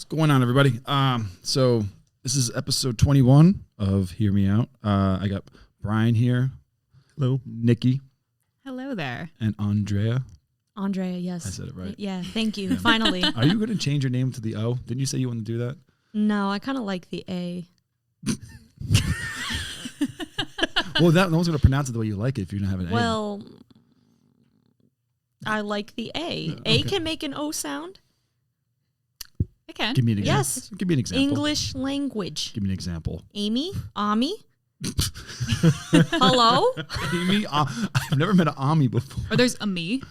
going on, everybody? So this is episode 21 of Hear Me Out. I got Brian here. Hello. Nikki. Hello there. And Andrea. Andrea, yes. I said it right. Yeah, thank you. Finally. Are you going to change your name to the O? Didn't you say you wanted to do that? No, I kind of like the A. Well, no one's going to pronounce it the way you like it if you don't have an A. Well, I like the A. Okay. A can make an O sound. I can. Give me an example. Yes. Give me an example. English language. Give me an example. Amy? Ami? Hello? Amy? I've never met an Ami before. Or there's a me.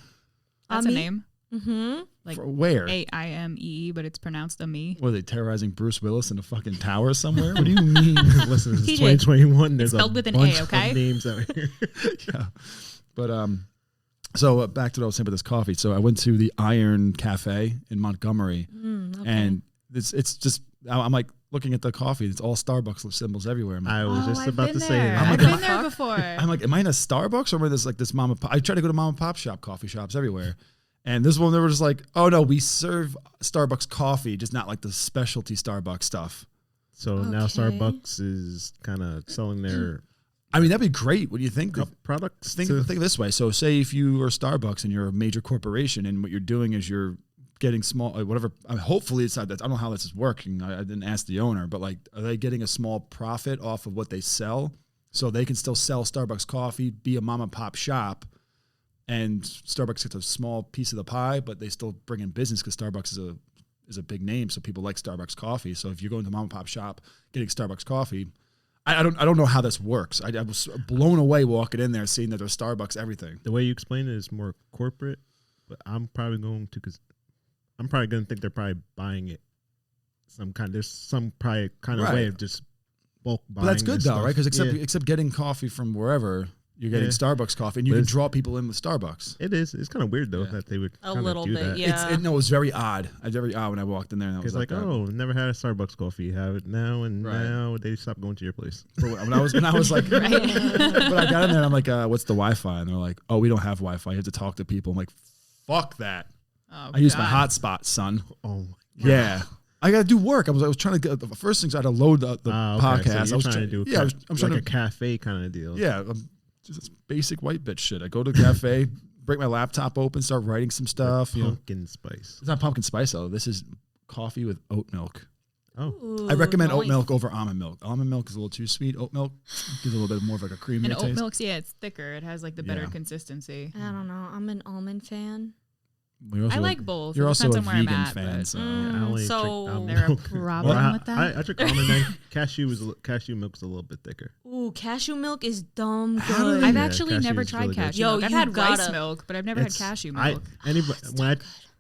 That's Ami? a name. Mm-hmm. Like For where? AIME, but it's pronounced a me. Were they terrorizing Bruce Willis in a fucking tower somewhere? What do you mean? Listen, it's TJ. 2021. There's spelled a with an bunch A, okay? of names out here. Yeah. But so back to what I was saying about this coffee. So I went to the Iron Cafe in Montgomery, Okay. and it's just I'm like looking at the coffee. It's all Starbucks symbols everywhere. I'm like, I was just about to say that. I'm I've like, been there before. I'm like, am I in a Starbucks or am I this mom and pop? I try to go to mom and pop shop coffee shops everywhere. And this one, they were just like, oh no, we serve Starbucks coffee, just not like the specialty Starbucks stuff. So now Okay. Starbucks is kind of selling their I mean, that'd be great. What do you think? products. Think of it this way. So say if you are Starbucks and you're a major corporation and what you're doing is you're getting small, whatever. I mean, hopefully it's not that. I don't know how this is working. I didn't ask the owner, but like, are they getting a small profit off of what they sell? So they can still sell Starbucks coffee, be a mom and pop shop, and Starbucks gets a small piece of the pie, but they still bring in business because Starbucks is a big name. So people like Starbucks coffee. So if you're going to mom and pop shop getting Starbucks coffee, I don't know how this works. I was blown away walking in there, seeing that there's Starbucks everything. The way you explain it is more corporate, but I'm probably going to think they're probably buying it. There's some probably kind of way of just bulk buying. But that's good this though, stuff. right? Because Yeah. except getting coffee from wherever, you're getting Yeah. Starbucks coffee, and you But can it's- draw people in with Starbucks. It is. It's kind of weird though Yeah. that they would A kinda little do bit, that. yeah. It was very odd. Very odd when I walked in there. And I was It's like, that. oh, never had a Starbucks coffee. You have it now, and Right. now they stopped going to your place. When I was like, when I got in there, I'm like, what's the Wi-Fi? And they're like, oh, we don't have Wi-Fi. You have to talk to people. I'm like, fuck that. Oh, I use my God. hotspot, son. Oh, Yeah. I got to do work. I was trying to get the first things I had to load the podcast. So I was trying to do I'm trying a to cafe kind of deal. Yeah, just this basic white bitch shit. I go to a cafe, break my laptop open, start writing some stuff. You know, Pumpkin spice. it's not pumpkin spice though. This is coffee with oat milk. Oh, Ooh, I recommend oat nice. milk over almond milk. Almond milk is a little too sweet. Oat milk gives a little bit more of like a creamy And oat taste. milk's, yeah, it's thicker. It has like the better Yeah. consistency. I don't know. I'm an almond fan. You're also I like both. You're It also depends a on where I'm vegan at, fan, but- so I only so drink almond There a milk. problem Well, with that? I drink almond milk. Cashew milk's a little bit thicker. Ooh, cashew milk is dumb How do good. they- I've Yeah, actually cashew never is tried really good. cashew Yo, milk. I've you had rice gotta- milk, but I've never had cashew milk. When I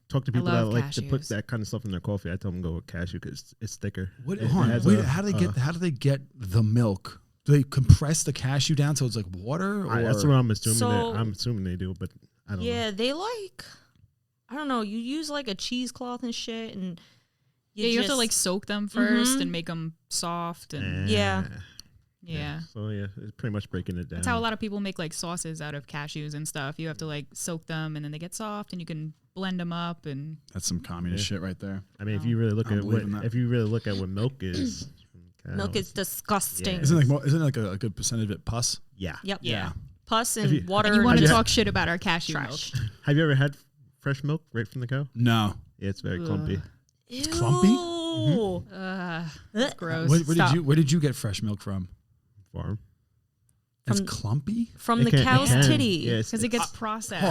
talk to people that love like to put cashews. that kind of stuff in their coffee, I tell them go with cashew because it's thicker. What, It hold on, has wait, a- how do they get the milk? Do they compress the cashew down so it's like water? Or? That's what I'm assuming. So- I'm assuming they do, but I don't know. Yeah, they like, I don't know. You use like a cheesecloth and shit, and You have to like soak them 1st Mhm. and make them soft. And Yeah. yeah. So yeah, it's pretty much breaking it down. That's how a lot of people make like sauces out of cashews and stuff. You have to like soak them and then they get soft and you can blend them up and That's some communist shit right there. I mean, if you really look I don't at believe in that. what milk is, from milk cows, is disgusting. Yeah. Isn't like a good percentage of it pus? yeah. Yep. yeah. Pus If and you- water. And you want to Have you talk shit about our cashew trash. milk. Have you ever had fresh milk right from the cow? No. Yeah, it's very Ugh. clumpy. It's clumpy? That's gross. Where Stop. did you get fresh milk from? Farm. It's From- clumpy? From It the can- it cow's can. titty. Yeah, it's- Because it gets processed.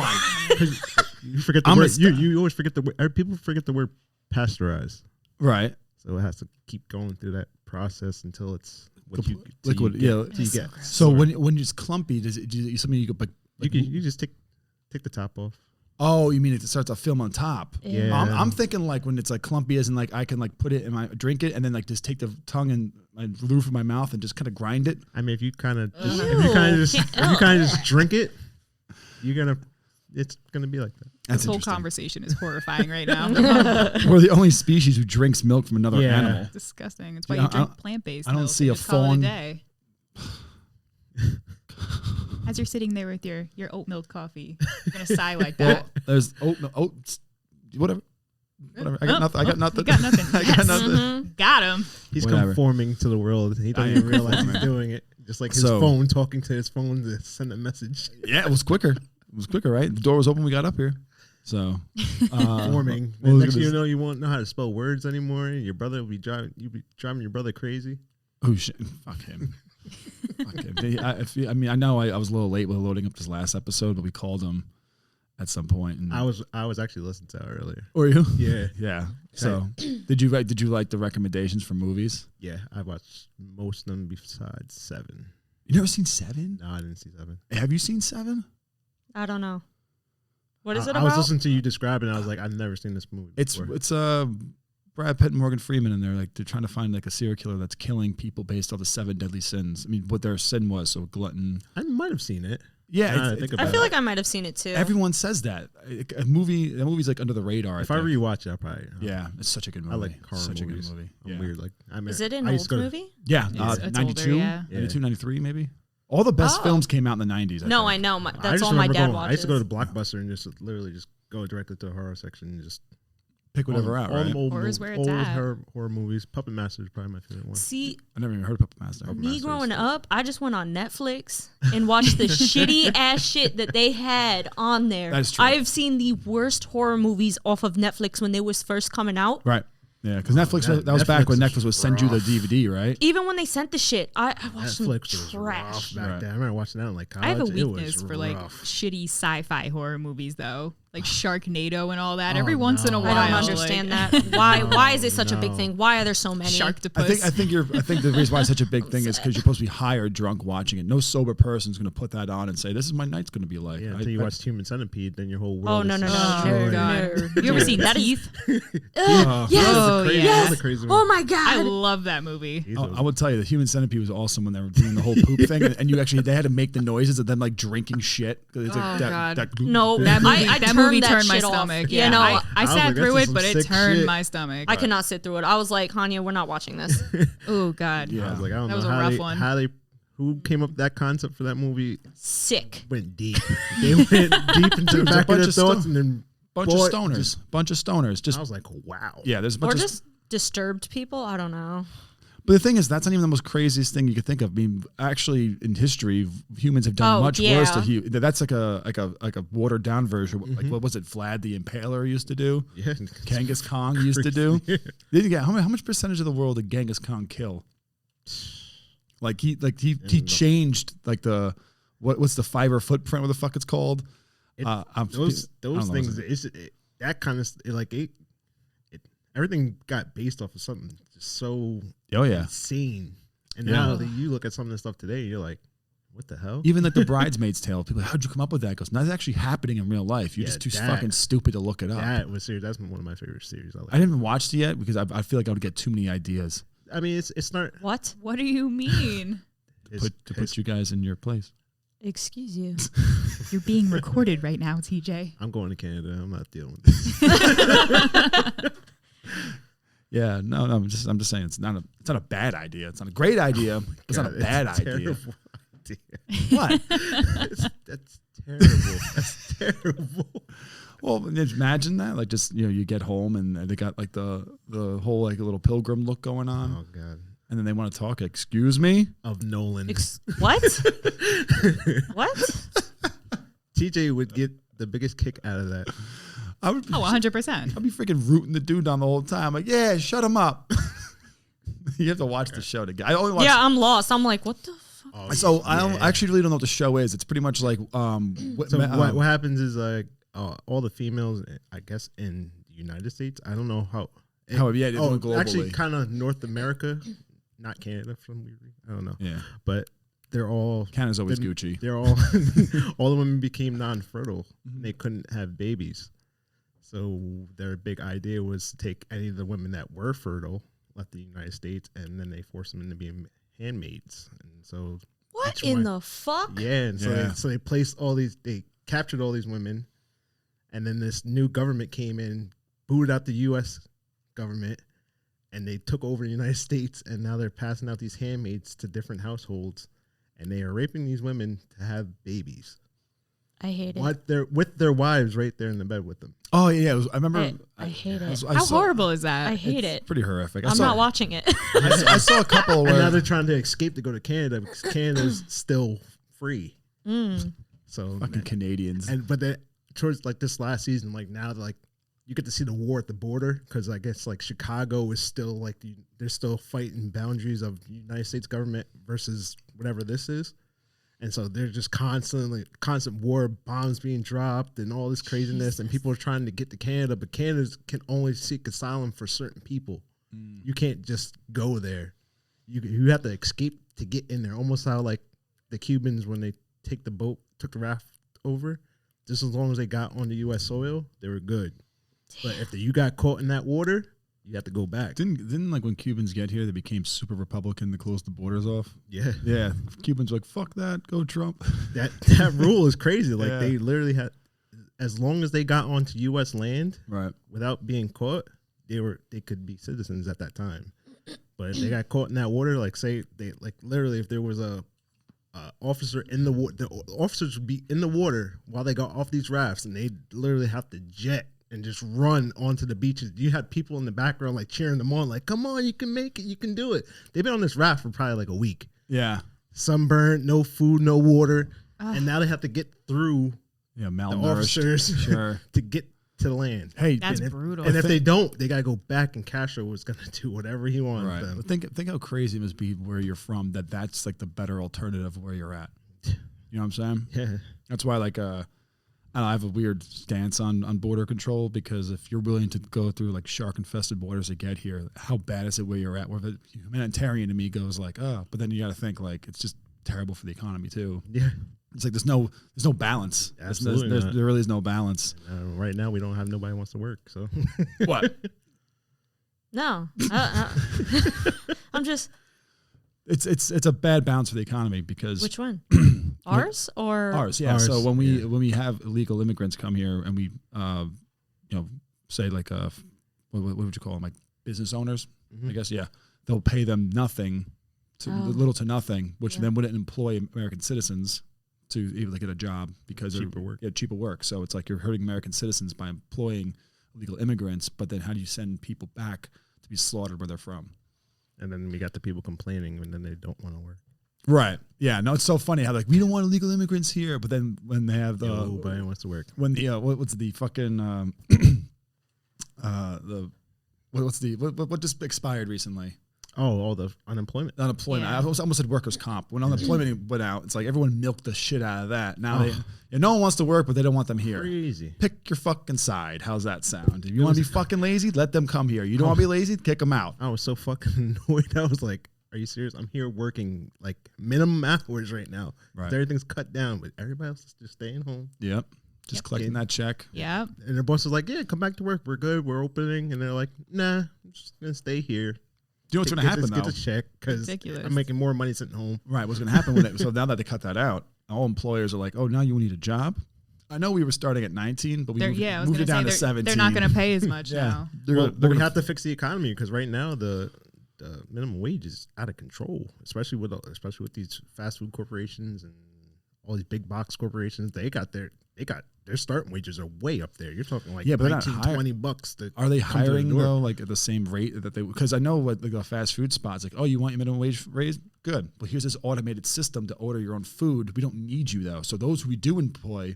You forget the I'm word. gonna You always forget the word. People forget the word pasteurized. Right. So it has to keep going through that process until it's what you Liquid, till you yeah. get, till you So get. gross. So when it's clumpy, does it something you go like You just take the top off. oh, you mean it starts to film on top? Yeah. I'm thinking like when it's like clumpy, as in like I can like put it in my drink it and then like just take the tongue and the roof of my mouth and just kind of grind it. I mean, if you kind of Ew. just drink it, it's gonna be like that. That's This whole interesting. conversation is horrifying right now. We're the only species who drinks milk from another Yeah. animal. Disgusting. It's why Yeah, you I drink don't- plant-based I don't milk see and a just call it fawn- day. As you're sitting there with your oat milk coffee, you're going to sigh like Well, that. there's oats, whatever. Whatever. I got nothing. I got nothing. You got nothing. I got Yes. nothing. Got him. He's Whatever. conforming to the world. He doesn't even realize he's doing it. Just like his So- phone, talking to his phone to send a message. Yeah, it was quicker. It was quicker, right? The door was open. We got up here. So Conforming. what was Next I thing you gonna know, you won't know how to spell words anymore. Your brother will be driving. You be driving your brother crazy. Oh shit! Fuck him. Fuck him. I mean, I know I was a little late with loading up this last episode, but we called him at some point. And I was actually listening to that earlier. were you? Yeah, Yeah. So did you like the recommendations for movies? yeah. I watched most of them besides 7. You never seen Seven? No, I didn't see 7. Have you seen Seven? I don't know. What is it I about? was listening to you describe it, and I was like, I've never seen this movie. It's before. Brad Pitt and Morgan Freeman, and they're trying to find like a serial killer that's killing people based off the 7 deadly sins. I mean, what their sin was. So glutton. I might have seen it. Yeah, Now that I think I about feel it. like I might have seen it too. everyone says that. That movie's like under the radar. If I think. rewatch it, I'll probably. Yeah, it's such a good movie. I like horror such movies. a good movie. I'm Yeah. weird. Like Is it an I used old to go to- movie? Yeah, It's older, 92, yeah. 92, 93 maybe. All the best Oh. films came out in the 90s. No, think. I know. I That's just all my remember dad going, watches. I used to go to Blockbuster and just literally just go directly to the horror section and just Pick whatever out, all right? them old, Horror's where it's old at. horror movies. Puppet Master is probably my favorite one. See, I never even heard of Puppet Master. me growing up, I just went on Netflix and watched the shitty ass shit that they had on there. That is true. I've seen the worst horror movies off of Netflix when they was first coming out. Right. Yeah, because Netflix, that was Netflix back when is Netflix would send you the DVD, right? Even when they sent the shit, I watched Netflix some was trash. rough back Right. then. I remember watching that in like college. I have a It was weakness for like rough. shitty sci-fi horror movies, though, like Sharknado and all that. Every once in a no. while, I don't like, understand that. Why is it such a big thing? Why are there so many? Sharktopus. I think the reason why it's such a big thing is because you're supposed to be high or drunk watching it. No sober person's going to put that on and say, "This is my night's going to be like." Yeah, until you watched Human Centipede, then your whole Oh world. no is no no! Oh, no, God. no. You ever seen That is- Teeth? Yes. Oh, crazy, yeah. that was a crazy one. Oh my I god! love that movie. These Oh, are- I would tell you, the Human Centipede was awesome when they were doing the whole poop thing, and you actually they had to make the noises of them like drinking shit. It's like Oh, God. No, That movie, I that movie turned my shit off. stomach. Yeah, Yeah, no, I was sat like, through that's it, but some it sick turned shit. my stomach. I cannot sit through it. I was like, Hanya, we're not watching this. Oh God. Yeah. I was like, I don't That know was a how rough they, one. how they, who came up with that concept for that movie. Sick. Went deep. They went deep into the Dude, it's a back of bunch their of thoughts, stuff. and then bunch boy, of stoners, just- bunch of stoners. Just I was like, wow. yeah, there's a Or bunch of. just disturbed people. I don't know. But the thing is, that's not even the most craziest thing you could think of. I mean, actually, in history, humans have done Oh, much worse to yeah. That's like a watered down version. Like what was it? Vlad the Impaler used to do. Yeah. Genghis Khan used to do. Did you get how much percentage of the world did Genghis Khan kill? Like he changed like the what's the fiber footprint? What the fuck it's called? Those I don't know, things. is That kind of like everything got based off of something just so Oh yeah. insane. And Yeah. now that you look at some of the stuff today, you're like, what the hell? Even like the Bridesmaid's Tale, people are like, how'd you come up with that? It goes, no, that's actually happening in real life. You're Yeah, just too that- fucking stupid to look it up. That was serious. That's one of my favorite series. I like. I didn't watch it yet because I feel like I would get too many ideas. I mean, it's not. What? What do you mean? It's, Put you guys in your place. Excuse you. You're being recorded right now, TJ. I'm going to Canada. I'm not dealing with this. Yeah, no, I'm just saying it's not a bad idea. It's not a great idea. It's not a God, bad it's a idea. terrible idea. What? That's terrible. That's terrible. Well, imagine that. Like, just you get home and they got like the whole like a little pilgrim look going on, Oh God. and then they want to talk. Excuse me. Of Nolan. What? What? TJ would get the biggest kick out of that. I would. Oh, 100%. I'd be freaking rooting the dude down the whole time. Like, yeah, shut him up. You have to watch the show to get. I only watch. Yeah, I'm lost. I'm like, what the fuck? Oh, So I don't yeah. actually really don't know what the show is. It's pretty much like So what happens is like all the females, I guess, in the United States. I don't know how. Yeah, it's going globally. Actually, kind of North America, not Canada. For some reason, I don't know. Yeah, But they're all Canada's always then Gucci. They're all all the women became non-fertile. They couldn't have babies. So their big idea was to take any of the women that were fertile, left the United States, and then they forced them into being handmaids. And so What each in one- the fuck? Yeah, and so Yeah. they placed all these. They captured all these women, and then this new government came in, booted out the U.S. government, and they took over the United States, and now they're passing out these handmaids to different households, and they are raping these women to have babies. I hate it. What they're with their wives right there in the bed with them. Oh yeah, I remember. I hate it. How horrible is that? I hate it. Pretty horrific. I'm not watching it. I saw a couple And now where they're trying to escape to go to Canada because Canada's still free. So fucking Canadians. but then towards like this last season, like now like you get to see the war at the border because I guess like Chicago is still like they're still fighting boundaries of the United States government versus whatever this is. And so they're just constant war, bombs being dropped and all this craziness. And people are trying to get to Canada, but Canada can only seek asylum for certain people. You can't just go there. You have to escape to get in there. Almost how like the Cubans, when they took the raft over, just as long as they got on the U.S. soil, they were good. But if you got caught in that water, you have to go back. Didn't like when Cubans get here, they became super Republican to close the borders off? Yeah. Yeah. Cubans were like, fuck that, go Trump. That rule is crazy. Like Yeah. they literally had, as long as they got onto U.S. land Right. without being caught, they could be citizens at that time. But if they got caught in that water, like say they like literally if there was a officer in the water, the officers would be in the water while they got off these rafts, and they literally have to jet and just run onto the beaches. You had people in the background like cheering them on, like, come on, you can make it, you can do it. They've been on this raft for probably like a week. Yeah. Sunburned, no food, no water. And now they have to get through Yeah, the malnourished. officers Sure. to get to the land. Hey, That's and if, brutal. And if they don't, they got to go back, and Castro was going to do whatever he wanted right. them. But think how crazy it must be where you're from, that's like the better alternative of where you're at. You know what I'm saying? Yeah. That's why like I have a weird stance on border control, because if you're willing to go through like shark infested borders to get here, how bad is it where you're at? Where the humanitarian to me goes like, oh, but then you got to think like it's just terrible for the economy too. Yeah. It's like there's no balance. Absolutely not. There really is no balance. Right now, we don't have nobody wants to work. So What? No. I'm just. It's a bad balance for the economy because Which one? Ours or ours, yeah. Ours, So when we have illegal immigrants come here and we say like what would you call them, like business owners? I guess, yeah. They'll pay them nothing to little to nothing, which then wouldn't employ American citizens to even get a job because Cheaper work. Yeah, cheaper work. So it's like you're hurting American citizens by employing illegal immigrants, but then how do you send people back to be slaughtered where they're from? And then we got the people complaining and then they don't want to work. Right. Yeah. No, it's so funny how like we don't want illegal immigrants here, but then when they have the Nobody wants to work. when the what's the fucking what just expired recently? Oh, all the unemployment. Unemployment. Yeah. I almost said workers' comp. When unemployment went out, it's like everyone milked the shit out of that. Now no one wants to work, but they don't want them here. Crazy. Pick your fucking side. How's that sound? If you want to be fucking lazy, let them come here. You don't want to be lazy, kick them out. I was so fucking annoyed. I was like, are you serious? I'm here working like minimum hours right now. Right. Everything's cut down, but everybody else is just staying home. Yep. Just collecting that check. Yeah. And their boss is like, yeah, come back to work. We're good. We're opening. And they're like, nah, I'm just going to stay here. Do you know what's going to happen Get though? the check because Ridiculous. I'm making more money sitting home. Right. What's going to happen so now that they cut that out, all employers are like, oh, now you need a job. I know we were starting at 19, but we moved it down to 17. They're not going to pay as much now. But we have to fix the economy because right now the minimum wage is out of control, especially with these fast food corporations and all these big box corporations. They got their starting wages are way up there. You're talking like but they're not $19-20. Are they hiring though, like at the same rate that they? Because I know like the fast food spots, like, oh, you want your minimum wage raised? Good. Well, here's this automated system to order your own food. We don't need you though. So those who we do employ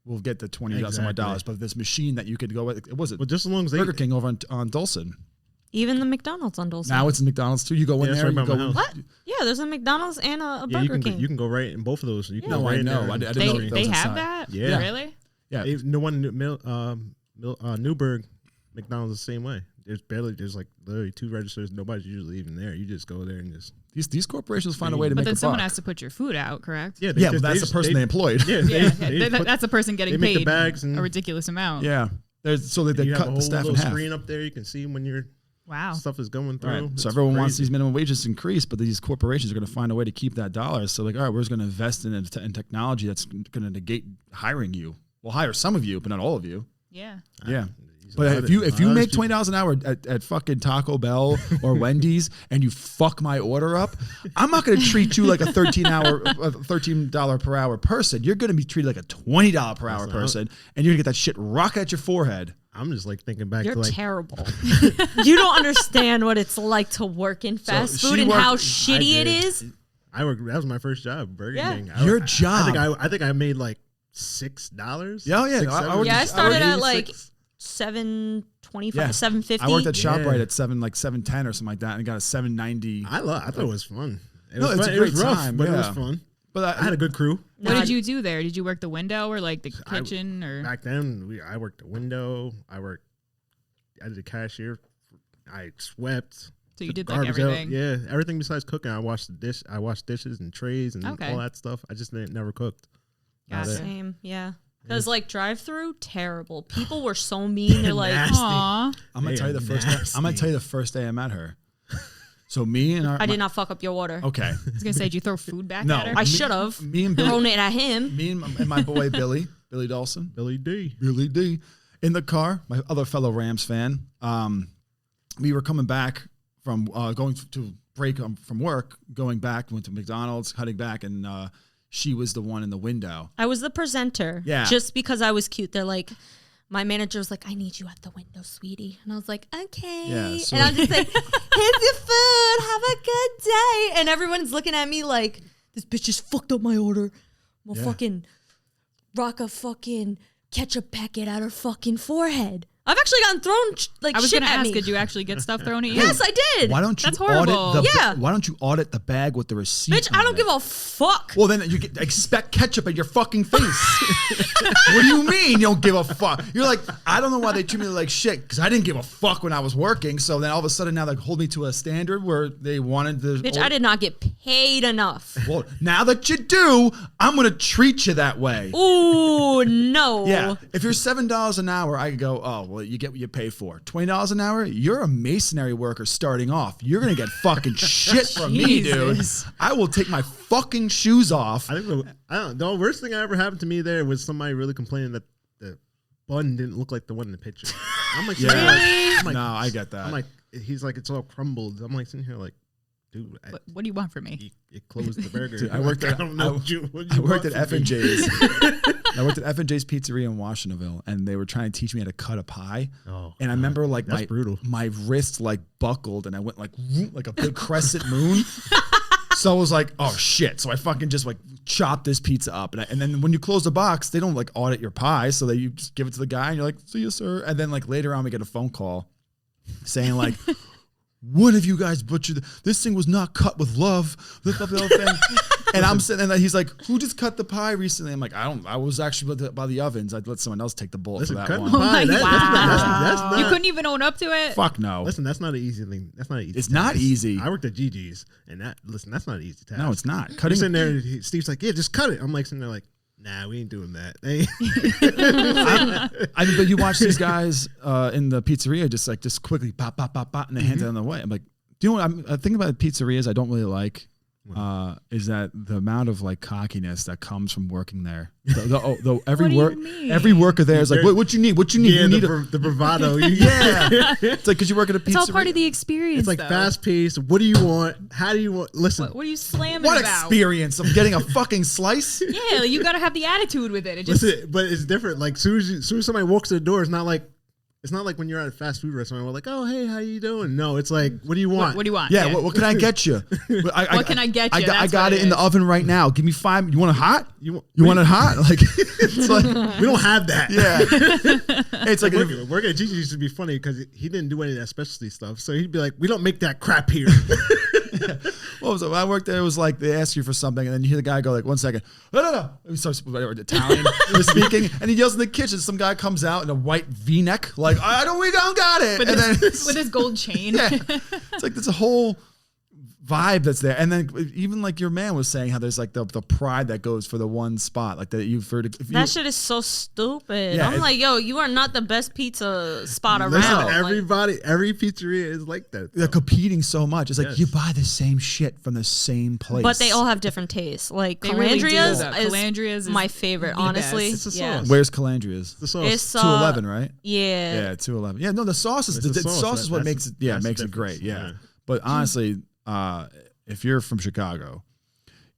will get the $20 dollars. But this machine that you could go with, was it? Well, just as long as Burger King over on Dulcin. even the McDonald's on Dulce. Now it's McDonald's too. You go in that's there. right You by my go. house. What? Yeah, there's a McDonald's and a Burger King. You can go right in both of those. You can go No, right I in know. there. I didn't They, know that they was have inside. that? Yeah. Really? Yeah. The one Newburgh McDonald's the same way. There's like literally 2 registers. Nobody's usually even there. You just go there and just These corporations find a way to But make then a someone buck. has to put your food out, correct? yeah. But that's the person they employed. Yeah, Yeah, they put- that's the person getting they make the paid bags and a ridiculous amount. Yeah. So they you have a cut whole the staff in little half. screen up there. You can see when your Wow. stuff is going through. Right. It's So everyone wants crazy. these minimum wages to increase, but these corporations are going to find a way to keep that dollar. So like, all right, we're just going to invest in technology that's going to negate hiring you. We'll hire some of you, but not all of you. Yeah. Yeah. But if you make $20 an hour at fucking Taco Bell or Wendy's and you fuck my order up, I'm not going to treat you like a $13 per hour person. You're going to be treated like a $20 per hour person, and you're going to get that shit rocket at your forehead. I'm just like thinking back You're to like terrible. You don't understand what it's like to work in fast food and how shitty it is. I worked. That was my first job, Burger King. Your job. I think I made like $6. Yeah, yeah. I started at like $7.25, $7.50. I worked at ShopRite at $7.10 or something like that, and got a $7.90. I thought it was fun. It was a great rough, time, but it was fun. But I had a good crew. What did you do there? Did you work the window or like the kitchen or? Back then, I worked the window. I did the cashier. I swept. So you did like everything. Out. Yeah, everything besides cooking. I washed dishes and trays and all that stuff. I just never cooked. Same, yeah. Because like drive-through, terrible. People were so mean. They're like, "Aw." I'm gonna tell you the first day. I'm gonna tell you the first day I met her. So me and I did not fuck up your water. Okay. I was gonna say, did you throw food back No. at her? I should have. Me and Billy, thrown it at him. Me and my boy Billy Dawson, Billy D, in the car. My other fellow Rams fan. We were coming back from going to break from work. Going back, went to McDonald's, heading back, and she was the one in the window. I was the presenter. Yeah. Just because I was cute. They're like, my manager was like, I need you at the window, sweetie. And I was like, okay. Yeah, so and I'm just like, here's your food. Have a good day. And everyone's looking at me like, this bitch just fucked up my order. We'll fucking rock a fucking ketchup packet at her fucking forehead. I've actually gotten thrown like I was shit gonna at ask, me. did you actually get stuff thrown at you? Yes, I did. Why don't you That's horrible. audit the Yeah. Why don't you audit the bag with the receipt? Bitch, I on don't it? give a fuck. Well, then you expect ketchup at your fucking face. What do you mean you don't give a fuck? You're like, I don't know why they treat me like shit, because I didn't give a fuck when I was working. So then all of a sudden now they hold me to a standard where they wanted the... Bitch, I did not get paid enough. Well, now that you do, I'm going to treat you that way. Ooh, no. Yeah. If you're $7 an hour, I could go, oh, well, you get what you pay for. $20 an hour, you're a masonry worker starting off. You're going to get fucking shit from me, dude. Jesus. I will take my fucking shoes off. I think the worst thing that ever happened to me there was somebody really complaining that the bun didn't look like the one in the picture. I'm like, Yeah. I'm like, No, I get that. I'm like, he's like, it's all crumbled. I'm like sitting here like, dude, What do you want from me? it closed the burger. Dude, I worked at F&J's. I worked at F&J's Pizzeria in Washingtonville, and they were trying to teach me how to cut a pie. Oh, and I remember like that's brutal. My wrist like buckled, and I went like a big crescent moon. So I was like, oh shit. So I fucking just like chopped this pizza up. And then when you close the box, they don't like audit your pie. So you just give it to the guy and you're like, see you, sir. And then like later on we get a phone call saying like, what have you guys butchered? This thing was not cut with love. The whole thing. And I'm sitting there, he's like, who just cut the pie recently? I'm like, I was actually by the ovens. I'd let someone else take the bullet for that cutting one. the pie, Oh my that's not, You couldn't even own up to it? Fuck no. Listen, that's not an easy thing. That's not an easy. It's not easy. I worked at GG's, and that's not an easy task. No, it's not. You're Cutting sitting there, and Steve's like, yeah, just cut it. I'm like sitting there like, nah, we ain't doing that. I mean, but you watch these guys in the pizzeria just quickly pop, pop, pop, pop, and they hand it on the way. I'm like, do you know what I think about pizzerias I don't really like? Is that the amount of like cockiness that comes from working there? Every worker there is like, what you need? What you need? Yeah, you need the bravado. yeah, it's like because you work at a pizzeria. It's all part of the experience. It's like though. fast paced. What do you want? How do you want? Listen, What are you slamming What about? experience of getting a fucking slice? Yeah, you got to have the attitude with it. It just listen, but it's different. Like soon as somebody walks to the door, it's not like when you're at a fast food restaurant. We're like, oh hey, how you doing? No, it's like, what do you want? what do you want? Yeah, what can I get you? What can I get you? I That's got what it in it the is. oven right now. Give me 5. You want it hot? You Want it hot? Like it's like we don't have that. yeah. It's like working at Gigi used to be funny because he didn't do any of that specialty stuff. So he'd be like, we don't make that crap here. what was it? When I worked there, it was like they ask you for something, and then you hear the guy go like, 1 second, no. He starts Italian speaking, and he yells in the kitchen. Some guy comes out in a white V-neck, like, we don't got it. with, And his, then with his gold chain. yeah, it's like there's a whole vibe that's there. And then even like your man was saying how there's like the pride that goes for the one spot, like that you've heard. That shit is so stupid. Yeah, I'm like, yo, you are not the best pizza spot around. Listen, Like, everybody, every pizzeria is like that. they're competing so much. It's like Yes. you buy the same shit from the same place, but they all have different tastes. Like They really do, Calandria's though. is Calandria's is my favorite, the honestly. best. It's a Yeah. sauce. Where's Calandria's? The sauce. It's 211, right? Yeah. Yeah, 211. Yeah, no, the sauce is It's the the sauce, sauce. is what That's- makes it. Yeah, that's the makes it difference. great. Yeah, Yeah. but honestly, if you're from Chicago,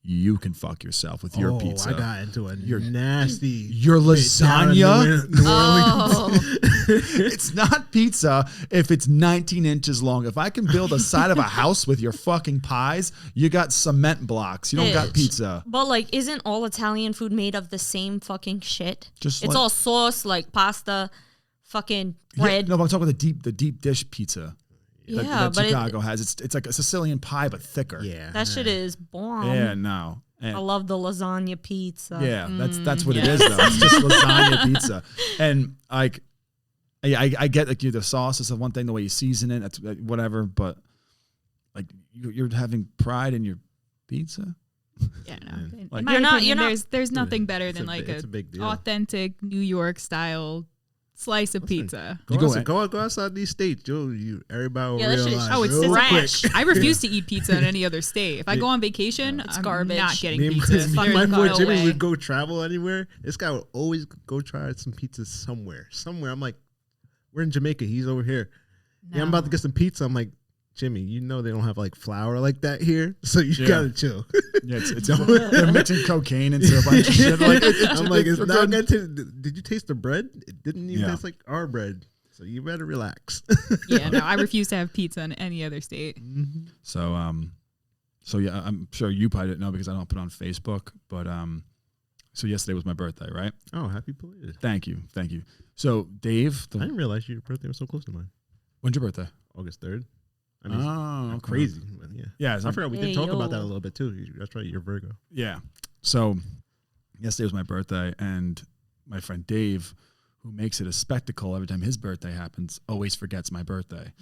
you can fuck yourself with your pizza. I got into a nasty. Your lasagna. New Orleans. Oh, It's not pizza if it's 19 inches long. If I can build a side of a house with your fucking pies, you got cement blocks. You don't got Bitch. pizza. but like, isn't all Italian food made of the same fucking shit? Just It's like- all sauce, like pasta, fucking Yeah, bread. no, but I'm talking about the deep dish pizza. Yeah, that but Chicago has. It's like a Sicilian pie but thicker. Yeah. that shit is bomb. Yeah, no. And- I love the lasagna pizza. yeah, that's what it is though. It's just lasagna pizza. And like I get like the sauce is the one thing, the way you season it, that's whatever, but like you're having pride in your pizza. Yeah, no. In Like- my You're not- opinion, you're not- there's nothing better It's than a like bi- it's a big deal. authentic New York style slice of pizza. You go Go outside these states, everybody will Yeah, that shit is- realize. Oh, it's real trash. quick. I refuse to eat pizza in any other state. If I go on vacation, It's I'm garbage. not getting Me and pizza. me and There's my boy no Jimmy way. would go travel anywhere. This guy would always go try some pizza somewhere. I'm like, we're in Jamaica. He's over here. Yeah, I'm about to get some pizza. I'm like, Jimmy, you know they don't have like flour like that here, so you Yeah. gotta chill. Yeah, they're mixing cocaine into a bunch of shit. Like, I'm like, it's we're not good. gonna taste. Did you taste the bread? It didn't even Yeah. taste like our bread. So you better relax. Yeah, no, I refuse to have pizza in any other state. So yeah, I'm sure you probably didn't know because I don't put it on Facebook, but so yesterday was my birthday, right? Oh, happy belated! Thank you. So Dave, I didn't realize your birthday was so close to mine. when's your birthday? August 3rd. I mean, Oh, okay. crazy. But yeah. Yeah, so I forgot we Hey, did talk about that a yo. little bit too. That's right. You're Virgo. Yeah. So yesterday was my birthday, and my friend Dave, who makes it a spectacle every time his birthday happens, always forgets my birthday.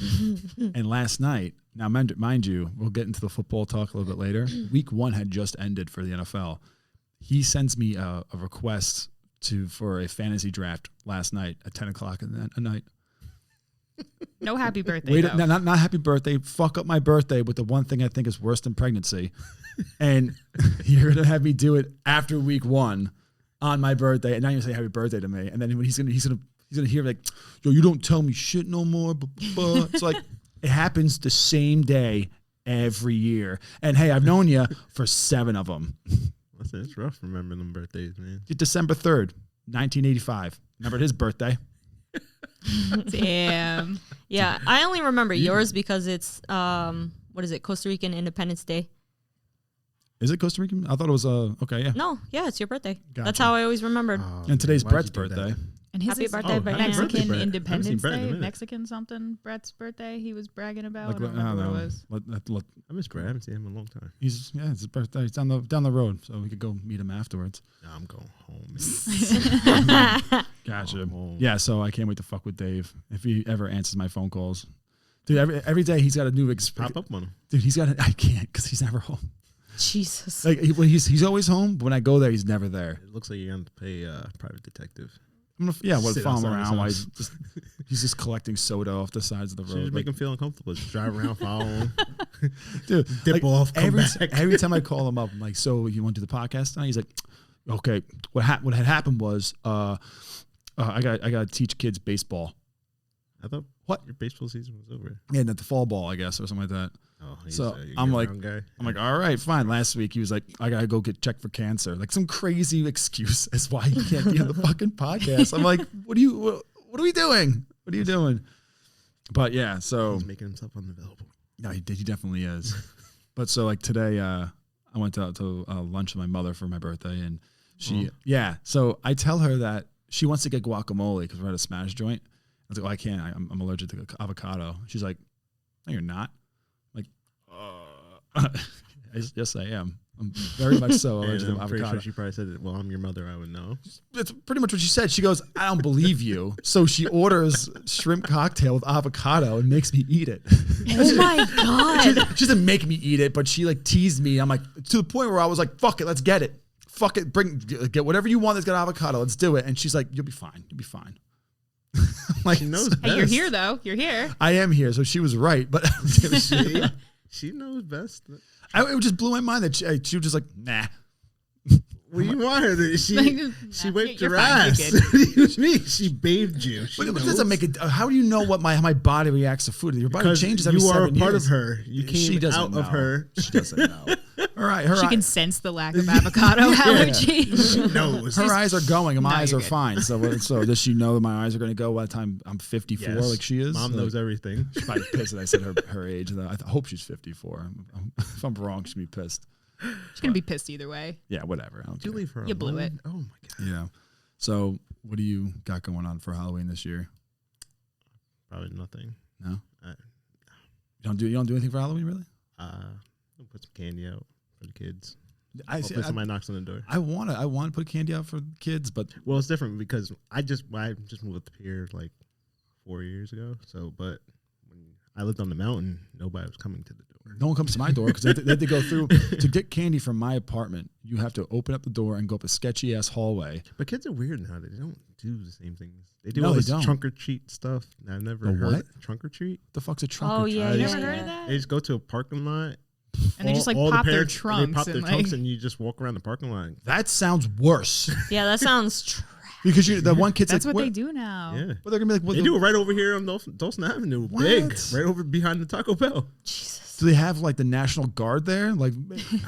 And last night, now mind you, we'll get into the football talk a little bit later. Week 1 had just ended for the NFL. He sends me a request for a fantasy draft last night at 10 o'clock at night. No happy birthday. Wait, though. not happy birthday. Fuck up my birthday with the one thing I think is worse than pregnancy. And you're gonna have me do it after week 1 on my birthday, and now you say happy birthday to me. And then when he's gonna hear like, yo, you don't tell me shit no more. It's like it happens the same day every year. And hey, I've known you for 7 of them. Listen, it's rough remembering them birthdays, man. December 3rd, 1985. Remember his birthday? Damn. Yeah, I only remember yours because it's what is it, Costa Rican Independence Day? Is it Costa Rican? I thought it was okay, yeah. No, yeah, it's your birthday. That's Gotcha. how I always remembered. Oh, And today's why'd Brett's you do that? birthday. And his Happy is birthday, Brett. Mexican Happy birthday, Brett. I haven't Independence seen Brett in a Day, minute. Mexican something. Brett's birthday. He was bragging about. Like, I don't remember what it was. I miss Brad. I haven't seen him in a long time. It's his birthday. It's down the road, so we could go meet him afterwards. Nah, I'm going home. Man. Gotcha. Oh. Yeah, so I can't wait to fuck with Dave if he ever answers my phone calls. Dude, every day he's got a new Pop up on him. Dude, I can't because he's never home. Jesus. Like he's always home, but when I go there, he's never there. It looks like you're going to pay a private detective. I'm gonna Sit follow him outside his around while house. he's just collecting soda off the sides of the Should road. just make him feel uncomfortable. Just drive around, follow him. Dude, Dip off, come back. every time I call him up, I'm like, so you want to do the podcast tonight? He's like, okay. What had happened was I got to teach kids baseball. I thought What? your baseball season was over. Yeah, the fall ball, I guess, or something like that. Oh, So, a I'm like- year-round guy. I'm like, all right, fine. Last week he was like, I gotta go get checked for cancer. Like some crazy excuse as why he can't be on the fucking podcast. I'm like, what are we doing? What are you doing? But yeah, so He's making himself unavailable. no, he definitely is. But so like today, I went to lunch with my mother for my birthday, and so I tell her that she wants to get guacamole because we're at a smash joint. I was like, well, I can't. I'm allergic to avocado. She's like, no, you're not. Yes, I am. I'm very much so allergic And to I'm pretty avocado. sure she probably said, well, I'm your mother. I would know. That's pretty much what she said. She goes, I don't believe you. So she orders shrimp cocktail with avocado and makes me eat it. Oh my god. She doesn't make me eat it, but she like teased me. I'm like, to the point where I was like, fuck it, let's get it. Fuck it, get whatever you want that's got avocado. Let's do it. And she's like, you'll be fine. You'll be fine. Like, She knows Hey, you're best. here though. You're here. I am here, so she was right. But She knows best. it just blew my mind that she was just like, nah. What do you want her to? She Nah, whipped you're your fine, ass. you're good. What do you mean? She bathed you. She But it knows. doesn't make it. How do you know what my body reacts to food? Your body Because changes every you are 7 a part years. of her. You She came doesn't out know. of her. She doesn't know. All right, her She can sense the lack of avocado allergy. She knows. her eyes are going and my No, eyes you're are good. fine. So does she know that my eyes are going to go by the time I'm 54 Yes. like she is? Mom knows everything. She's probably pissed that I said her age. Though. I hope she's 54. If I'm wrong, she'll be pissed. She's gonna be pissed either way. Yeah, whatever. I don't Did you care. leave her You blew alone? it. Oh my god. Yeah. So what do you got going on for Halloween this year? Probably nothing. No, I, you don't do anything for Halloween, really? I'll put some candy out for the kids. I Hopefully somebody knocks on the door. I want to put candy out for kids, but Well, it's different because I just moved up here like 4 years ago. So, but when I lived on the mountain, nobody was coming to the door. no one comes to my door because they have to go through to get candy from my apartment. You have to open up the door and go up a sketchy ass hallway. But kids are weird now. They don't do the same things. They do No, all they this don't. trunk or treat stuff. I've never The heard what? trunk or treat. The fuck's a trunk? Oh or yeah, treat? You yeah, never heard yeah. of that? They just go to a parking lot. And they just like all the pop their parents- trunks. They pop their and, trunks like, and you just walk around the parking lot. That sounds worse Yeah, that sounds because the one kid's that's like, what they do now. Yeah. Well, they're gonna be like, what They do it right over here on Dawson Avenue. What? Big. Right over behind the Taco Bell. Do they have like the National Guard there? Like,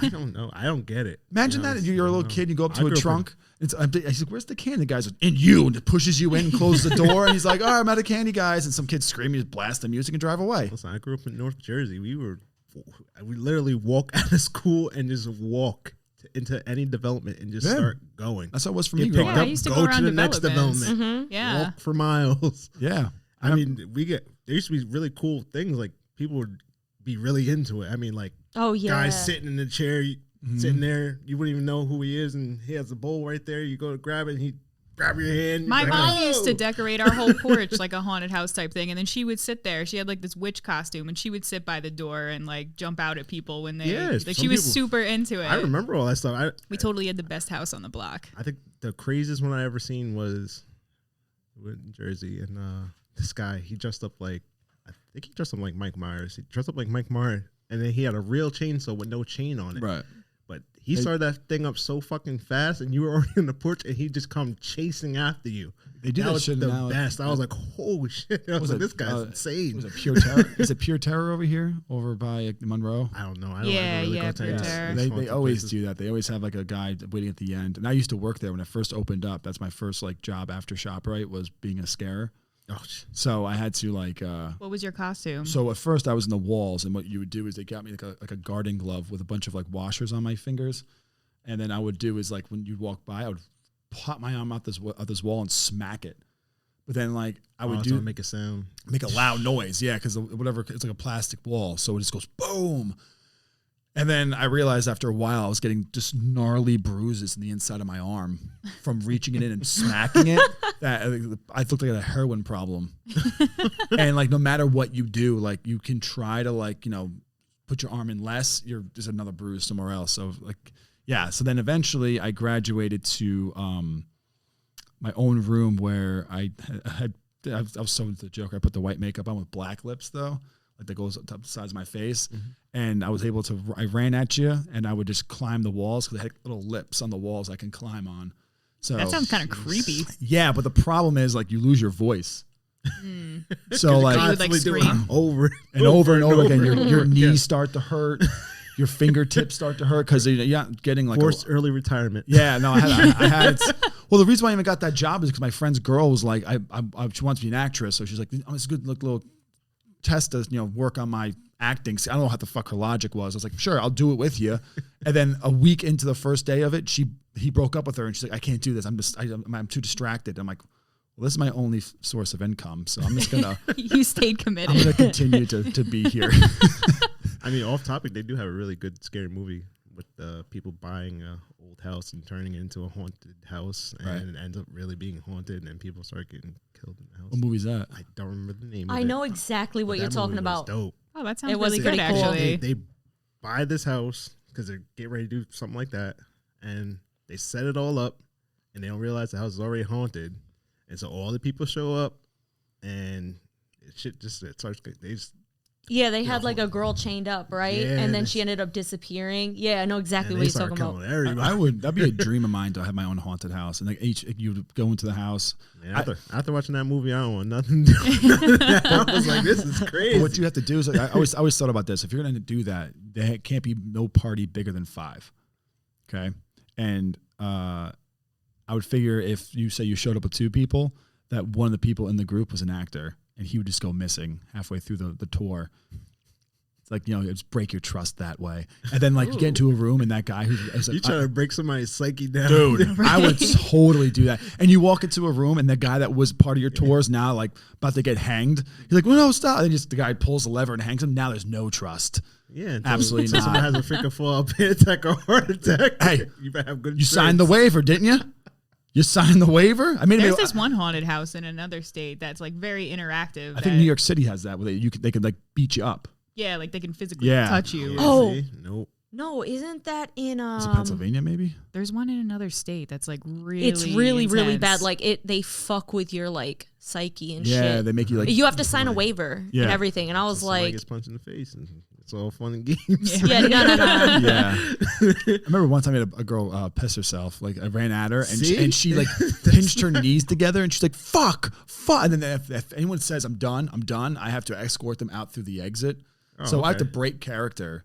I don't know. I don't get it. imagine You know, that you're a I little don't kid, you go up I to grew a up in- trunk. I said, "Where's the candy?" The guy's like, "In you," and it pushes you in, and closes the door, and he's like, "All right, I'm out of candy, guys." And some kids scream, you just blast the music and drive away. Listen, I grew up in North Jersey. We literally walk out of school and just walk into any development and just Yeah. start going. That's how it was for Get me picked growing Yeah, up. I used to go go to around the next developments. development. Yeah. Walk for miles. Yeah, I mean, there used to be really cool things like people would be really into it. I mean, like Oh yeah. guys sitting in the chair, Mm-hmm. sitting there, you wouldn't even know who he is, and he has a bowl right there. You go to grab it, and he grab your hand. My You're mom like, used to "Oh." decorate our whole porch like a haunted house type thing, and then she would sit there. She had like this witch costume, and she would sit by the door and like jump out at people when they. Yes, like some she was people- super into it. I remember all that stuff. We totally had the best house on the block. I think the craziest one I ever seen was in Jersey, and this guy, he dressed up like, I think he dressed up like Mike Myers. He dressed up like Mike Myers, and then he had a real chainsaw with no chain on it. right. But he started that thing up so fucking fast, and you were already on the porch, and he just come chasing after you. They do that was shit the now. best. I was like, holy shit! I was like, this guy's insane. Was it Pure Terror? Is it Pure Terror over here, over by Monroe? I don't know. I don't Yeah, ever really yeah, go to Pure these Terror. They haunted always places. do that. They always have like a guy waiting at the end. And I used to work there when I first opened up. That's my first like job after ShopRite was being a scarer. Oh, shit. So I had to like. What was your costume? So at first I was in the walls, and what you would do is they got me like a garden glove with a bunch of like washers on my fingers, and then I would do is like when you'd walk by, I would pop my arm out this wall and smack it. But then like I would So make a sound. make a loud noise, yeah, because whatever it's like a plastic wall, so it just goes boom. And then I realized after a while I was getting just gnarly bruises in the inside of my arm from reaching it in and smacking it. That I looked like I had a heroin problem. And like no matter what you do, like you can try to like put your arm in less, there's another bruise somewhere else. So like yeah. So then eventually I graduated to my own room where I was so into the Joker. I put the white makeup on with black lips though. Like that goes up the sides of my face, and I was able to. I ran at you, and I would just climb the walls because I had little lips on the walls I can climb on. So that sounds kind of creepy. yeah, but the problem is like you lose your voice. So like You would, like, Constantly doing scream. it over and over and over again, your Yeah. knees start to hurt, your fingertips start to hurt because you're not getting like Forced early retirement. yeah, no, I had. Well, the reason why I even got that job is because my friend's girl was like, she wants to be an actress, so she's like, oh, it's a good little test to work on my acting. I don't know how the fuck her logic was. I was like, sure, I'll do it with you. And then a week into the first day of it, he broke up with her, and she's like, I can't do this. I'm too distracted. I'm like, well, this is my only source of income, so I'm just gonna You stayed committed. I'm gonna continue to be here. I mean, off topic, they do have a really good scary movie with people buying a old house and turning it into a haunted house, and Right. it ends up really being haunted, and people start getting killed in the house. What movie's that? I don't remember the name. of I it, know exactly but what you're that talking movie was about. Dope. Oh, that sounds It was really pretty good, cool. actually. They buy this house because they're getting ready to do something like that, and they set it all up, and they don't realize the house is already haunted, and so all the people show up, and it starts. They just Yeah, they had like a girl chained up, right? Yeah, And then she ended up disappearing. Yeah, I know exactly and what they you're start talking about. killing everybody. I would. That'd be a dream of mine to have my own haunted house, and like you would go into the house. Man, after watching that movie, I don't want nothing to do with that. I was like, this is crazy. What you have to do is, I always thought about this. If you're going to do that, there can't be no party bigger than 5. Okay, and I would figure if you say you showed up with 2 people, that one of the people in the group was an actor, and he would just go missing halfway through the tour. It's like, just break your trust that way. And then like you get into a room and that guy who's like, You trying to break somebody's psyche down. dude, I would totally do that. And you walk into a room and the guy that was part of your tour is now like about to get hanged. He's like, well, no, stop. And just the guy pulls the lever and hangs him. Now there's no trust. Yeah, Absolutely until not. someone has a freaking fall, panic attack, or heart attack. Hey, you better have good. You signed the waiver, didn't you? You signed the waiver? I mean, There's this one haunted house in another state that's like very interactive. I think New York City has that where they could like beat you up. Yeah, like they can physically Yeah. touch you. Yeah, Oh. see? Nope. No, isn't that in Is it Pennsylvania maybe? There's one in another state that's like really It's really really intense. bad. Like they fuck with your like psyche and Yeah, shit. they make you like. You have to sign a waiver Yeah. and everything. And I was Somebody like, gets punched in the face, and it's all fun and games. yeah, no. Yeah. I remember one time I had a girl piss herself. Like I ran at her and See? she like pinched her knees together and she's like, fuck. And then if anyone says I'm done, I have to escort them out through the exit. Oh, So I have to okay. break character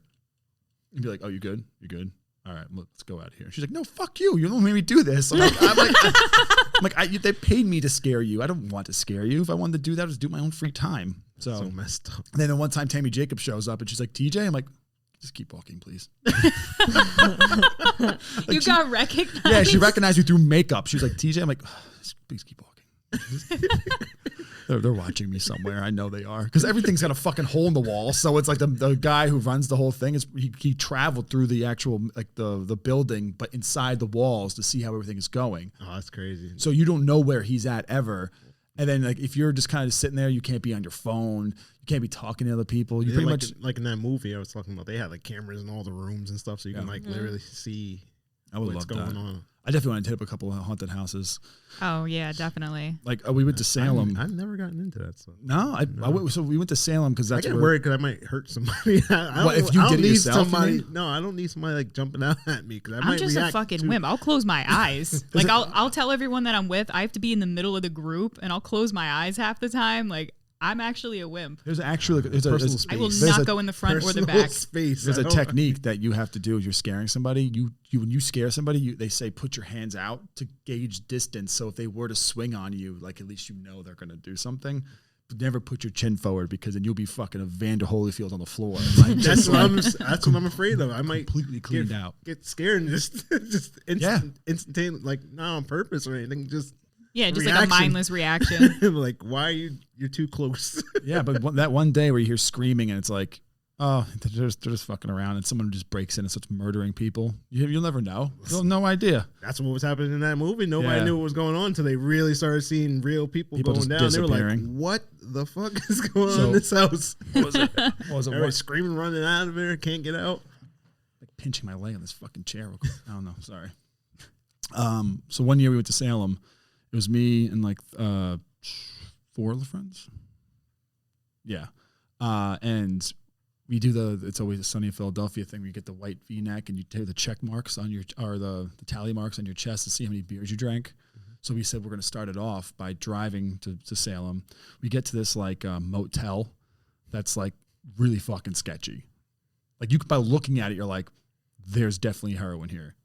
and be like, oh, you good? You good? All right, let's go out here. She's like, no, fuck you. You don't make me do this. I'm like, they paid me to scare you. I don't want to scare you. If I wanted to do that, I'd just do my own free time. So messed up. And then the one time Tammy Jacob shows up and she's like, TJ, I'm like, just keep walking, please. You got recognized. Yeah, she recognized me through makeup. She was like, TJ, I'm like, please keep walking. They're watching me somewhere. I know they are. Because everything's got a fucking hole in the wall. So it's like the guy who runs the whole thing, he traveled through the actual, like the building, but inside the walls to see how everything is going. Oh, that's crazy. So you don't know where he's at ever. And then like if you're just kind of sitting there, you can't be on your phone. You can't be talking to other people. You Yeah, pretty like, much. like in that movie I was talking about, they had like cameras in all the rooms and stuff, so you can like literally see I would what's love going that. on. I definitely want to hit up a couple of haunted houses. Oh yeah, definitely. Like we went to Salem. I've never gotten into that stuff. No, so we went to Salem because I that's get where. worried because I might hurt somebody. I What, don't- if you I don't did it need yourself, you somebody. mean? No, I don't need somebody like jumping out at me because I I'm might just a react fucking to- wimp. I'll close my eyes. Like I'll tell everyone that I'm with. I have to be in the middle of the group, and I'll close my eyes half the time. Like I'm actually a wimp. There's actually Personal I will space. There's not a go in the front or the Personal back. space. there's I a don't- technique that you have to do if you're scaring somebody. You when you scare somebody, they say put your hands out to gauge distance. So if they were to swing on you, like at least you know they're gonna do something. But never put your chin forward because then you'll be fucking Evander Holyfield on the floor. Like, That's what I'm afraid of. I might completely cleaned out. get scared and just instantaneously, like not on purpose or anything. Just Yeah, just like a reaction. mindless reaction. like, why are you're too close? Yeah, but that one day where you hear screaming and it's like, oh, they're just fucking around and someone just breaks in and starts murdering people. You'll never know. You'll have no idea. That's what was happening in that movie. Nobody Yeah. knew what was going on until they really started seeing real people People going just down. They were like, disappearing. what the fuck is going So- on in this house? What was it? Everybody screaming, running out of there, can't get out. Like pinching my leg on this fucking chair. Real quick. I don't know. Sorry. So one year we went to Salem. It was me and like 4 of the friends. Yeah. And we do it's always a sunny in Philadelphia thing where you get the white V-neck and you take the check marks on the tally marks on your chest to see how many beers you drank. So we said we're going to start it off by driving to Salem. We get to this like motel that's like really fucking sketchy. Like you by looking at it, you're like, there's definitely heroin here.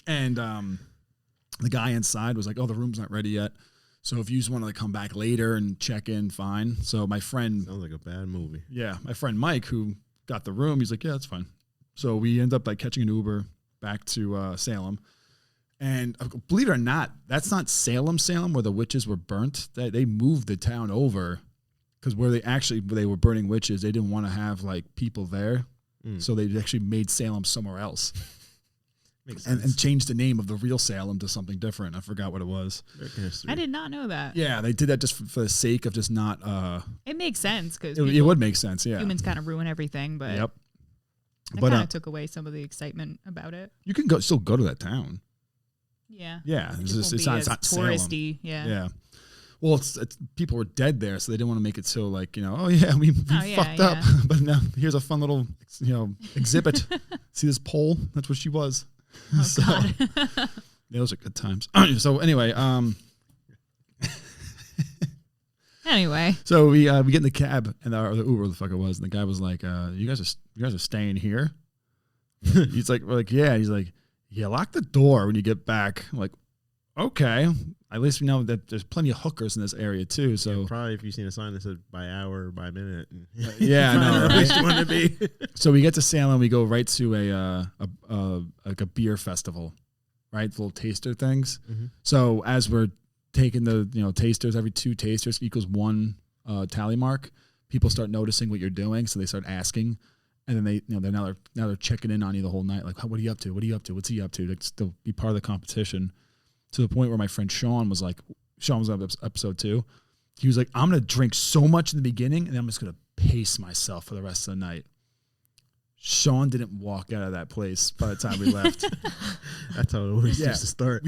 And the guy inside was like, oh, the room's not ready yet. So if you just want to like come back later and check in, fine. So my friend, Sounds like a bad movie. my friend Mike, who got the room, he's like, yeah, that's fine. So we end up like catching an Uber back to Salem. And believe it or not, that's not Salem, where the witches were burnt. They moved the town over because where they were burning witches, they didn't want to have like people there. So they actually made Salem somewhere else. Makes and sense. changed the name of the real Salem to something different. I forgot what it was. American history. I did not know that. Yeah, they did that just for the sake of just not. It makes sense because It would make sense. Yeah. humans kind of ruin everything, but Yep. it But kind of took away some of the excitement about it. you can still go to that town. Yeah. Yeah, It it's, just just, won't it's be not as Salem. touristy. Yeah. Yeah. Well, it's people were dead there, so they didn't want to make it so like oh yeah, we fucked up, but now here's a fun little exhibit. See this pole? That's what she was. Oh, So, God. yeah, those are good times. So anyway, Anyway. so we get in the cab and or the Uber, the fuck it was, and the guy was like, "You guys are staying here." He's like, "We're like, yeah." He's like, "Yeah, lock the door when you get back." I'm like, okay. At least we know that there's plenty of hookers in this area too. So Probably if you've seen a sign that said by hour or by minute. yeah, I know, Where right? you want to be. So we get to Salem. We go right to like a beer festival, right? The little taster things. Mhm. So as we're taking the tasters, every 2 tasters equals 1 tally mark. People start noticing what you're doing, so they start asking, and then they they're checking in on you the whole night. Like, what are you up to? What are you up to? What's he up to? Like, still be part of the competition. To the point where my friend Sean was on episode 2. He was like, I'm going to drink so much in the beginning and I'm just going to pace myself for the rest of the night. Sean didn't walk out of that place by the time we left. That's how it always Yeah. used to start.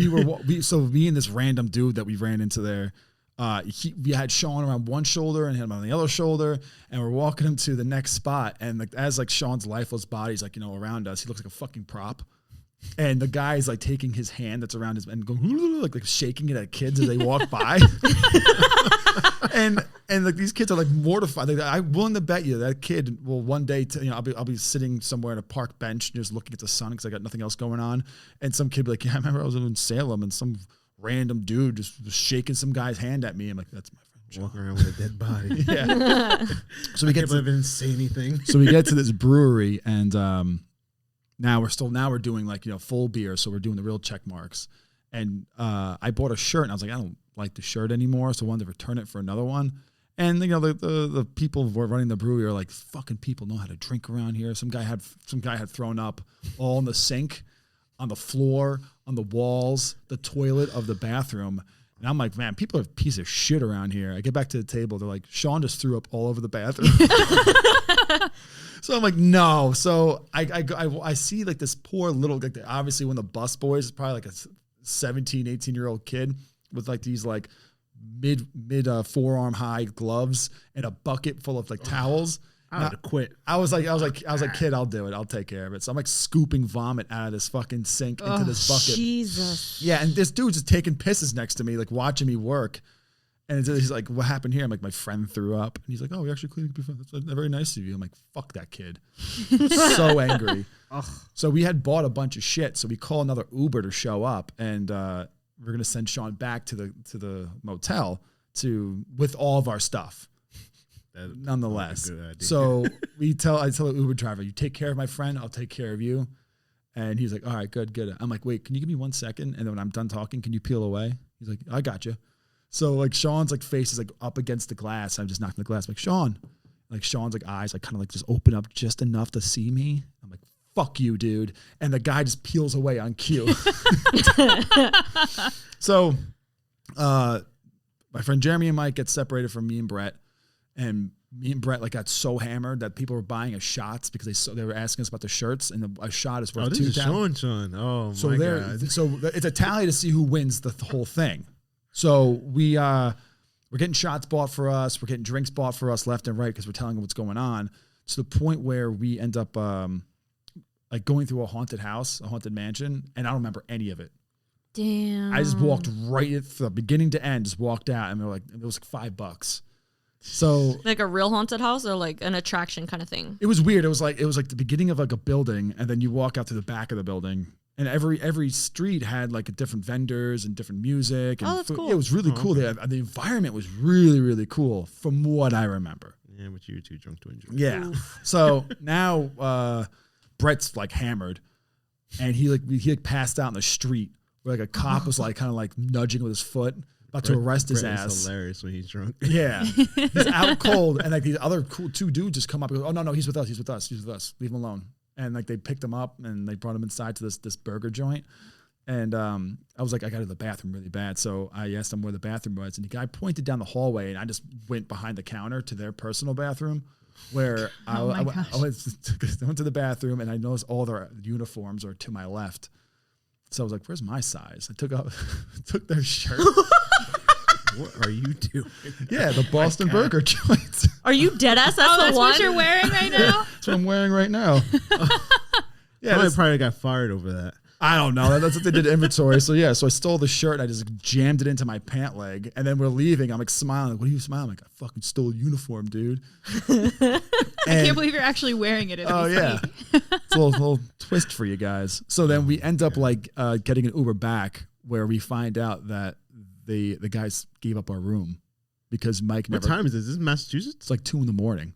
So me and this random dude that we ran into there, we had Sean around one shoulder and him on the other shoulder, and we're walking him to the next spot. And as Sean's lifeless body's around us, he looks like a fucking prop. And the guy's taking his hand that's around his and going like shaking it at kids as they walk by. and these kids are mortified. I'm willing to bet you that kid will one day I'll be sitting somewhere in a park bench just looking at the sun because I got nothing else going on, and some kid be like, yeah, I remember I was in Salem and some random dude just was shaking some guy's hand at me. I'm like, that's my friend Sean. Walking around with a dead body. Yeah. So we Can't get believe I didn't say anything. so we get to this brewery, and now we're doing full beer, so we're doing the real check marks. And I bought a shirt, and I was like, I don't like the shirt anymore, so I wanted to return it for another one. And the people who were running the brewery are like, fucking people know how to drink around here. Some guy had thrown up all in the sink, on the floor, on the walls, the toilet of the bathroom. And I'm like, man, people are a piece of shit around here. I get back to the table. They're like, Sean just threw up all over the bathroom. So I'm like, no. So I see this poor little, obviously one of the bus boys is probably a 17, 18-year-old kid with these mid forearm high gloves and a bucket full of towels. I would have quit. I was like, kid, I'll do it. I'll take care of it. So I'm scooping vomit out of this fucking sink into this bucket. Jesus. Yeah, and this dude's just taking pisses next to me, watching me work. And he's like, what happened here? I'm like, my friend threw up. And he's like, oh, we actually cleaned up your friend. That's very nice of you. I'm like, fuck that kid. So angry. So we had bought a bunch of shit. So we call another Uber to show up. And we're going to send Sean back to the motel with all of our stuff. Nonetheless. Good idea. So I tell the Uber driver, you take care of my friend, I'll take care of you. And he's like, all right, good. I'm like, wait, can you give me 1 second? And then when I'm done talking, can you peel away? He's like, I got you. So Sean's face is up against the glass. I'm just knocking the glass. I'm like, Sean. Sean's eyes kind of just open up just enough to see me. I'm like, fuck you, dude. And the guy just peels away on cue. So my friend Jeremy and Mike get separated from me and Brett. And me and Brett got so hammered that people were buying us shots because they were asking us about the shirts, and a shot is worth this is Sean. Oh, so my God. So it's a tally to see who wins the whole thing. So we're getting shots bought for us. We're getting drinks bought for us left and right because we're telling them what's going on, to the point where we end up going through a haunted house, a haunted mansion, and I don't remember any of it. Damn. I just walked right from beginning to end, just walked out, and it was $5. So Like a real haunted house or an attraction kind of thing? it was weird. It was like the beginning of a building, and then you walk out to the back of the building, and every street had different vendors and different music. And Oh, that's cool. Yeah, it was really cool. The environment was really, really cool from what I remember. Yeah, but you were too drunk to enjoy. Yeah. So now Brett's hammered, and he passed out in the street where a cop was kind of nudging with his foot, about to arrest his Brett ass. is hilarious when he's drunk. Yeah, he's out cold, and these other cool 2 dudes just come up and go, "Oh no, he's with us. Leave him alone." and like they picked him up and they brought him inside to this burger joint. And I was like, I got to the bathroom really bad. So I asked him where the bathroom was. And the guy pointed down the hallway, and I just went behind the counter to their personal bathroom where I went to the bathroom, and I noticed all their uniforms are to my left. So I was like, where's my size? I took their shirt. What are you doing? Yeah, the Boston Burger joints. Are you dead ass? That's That's the one what you're wearing right now? That's what I'm wearing right now. Yeah, I probably got fired over that. I don't know. That's what they did inventory. So yeah, so I stole the shirt and I just jammed it into my pant leg. And then we're leaving. I'm like smiling. Like, what are you smiling? I'm like, I fucking stole a uniform, dude. I can't believe you're actually wearing it. Oh yeah, it's a little twist for you guys. So then we end up like getting an Uber back, where we find out that the guys gave up our room because Mike never. What time is this? Is this Massachusetts? It's like 2 a.m.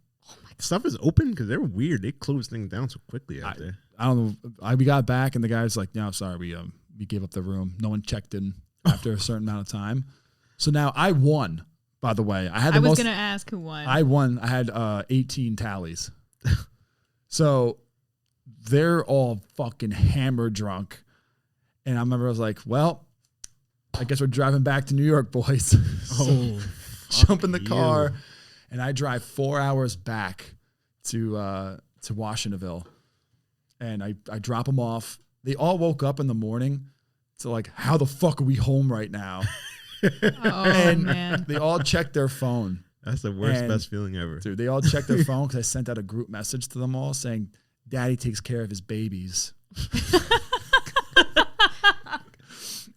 Stuff is open because they're weird. They close things down so quickly out there. I don't know. We got back and the guy's like, "No, sorry, we gave up the room. No one checked in after a certain amount of time." So now I won. By the way, I was gonna ask who won. I won. I had 18 tallies. So they're all fucking hammer drunk, and I remember I was like, "Well, I guess we're driving back to New York, boys." So jump in the car, and I drive 4 hours back to Washingtonville. And I drop them off. They all woke up in the morning. So like, how the fuck are we home right now? Man. They all checked their phone. That's the worst, best feeling ever. Dude, they all checked their phone because I sent out a group message to them all saying, Daddy takes care of his babies.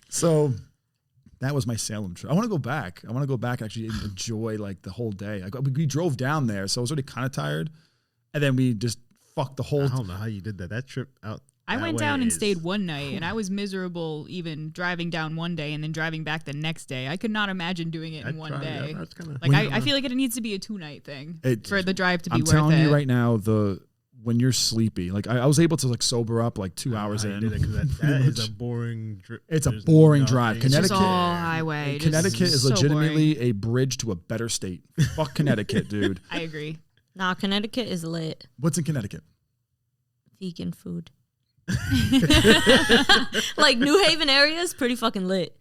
So that was my Salem trip. I want to go back. I want to go back and actually enjoy like the whole day. We drove down there, so I was already kind of tired. And then we just fucked the whole. I don't know how you did that. That trip out. I went down and stayed one night, and I was miserable even driving down one day and then driving back the next day. I could not imagine doing it in one day. I feel like it needs to be a 2-night thing for the drive to be worth it. I'm telling you right now, when you're sleepy, like I was able to like sober up like 2 hours in. That is a boring trip. It's a boring drive. It's just all highway. Connecticut is legitimately a bridge to a better state. Fuck Connecticut, dude. I agree. Nah, Connecticut is lit. What's in Connecticut? Vegan food. Like New Haven area is pretty fucking lit.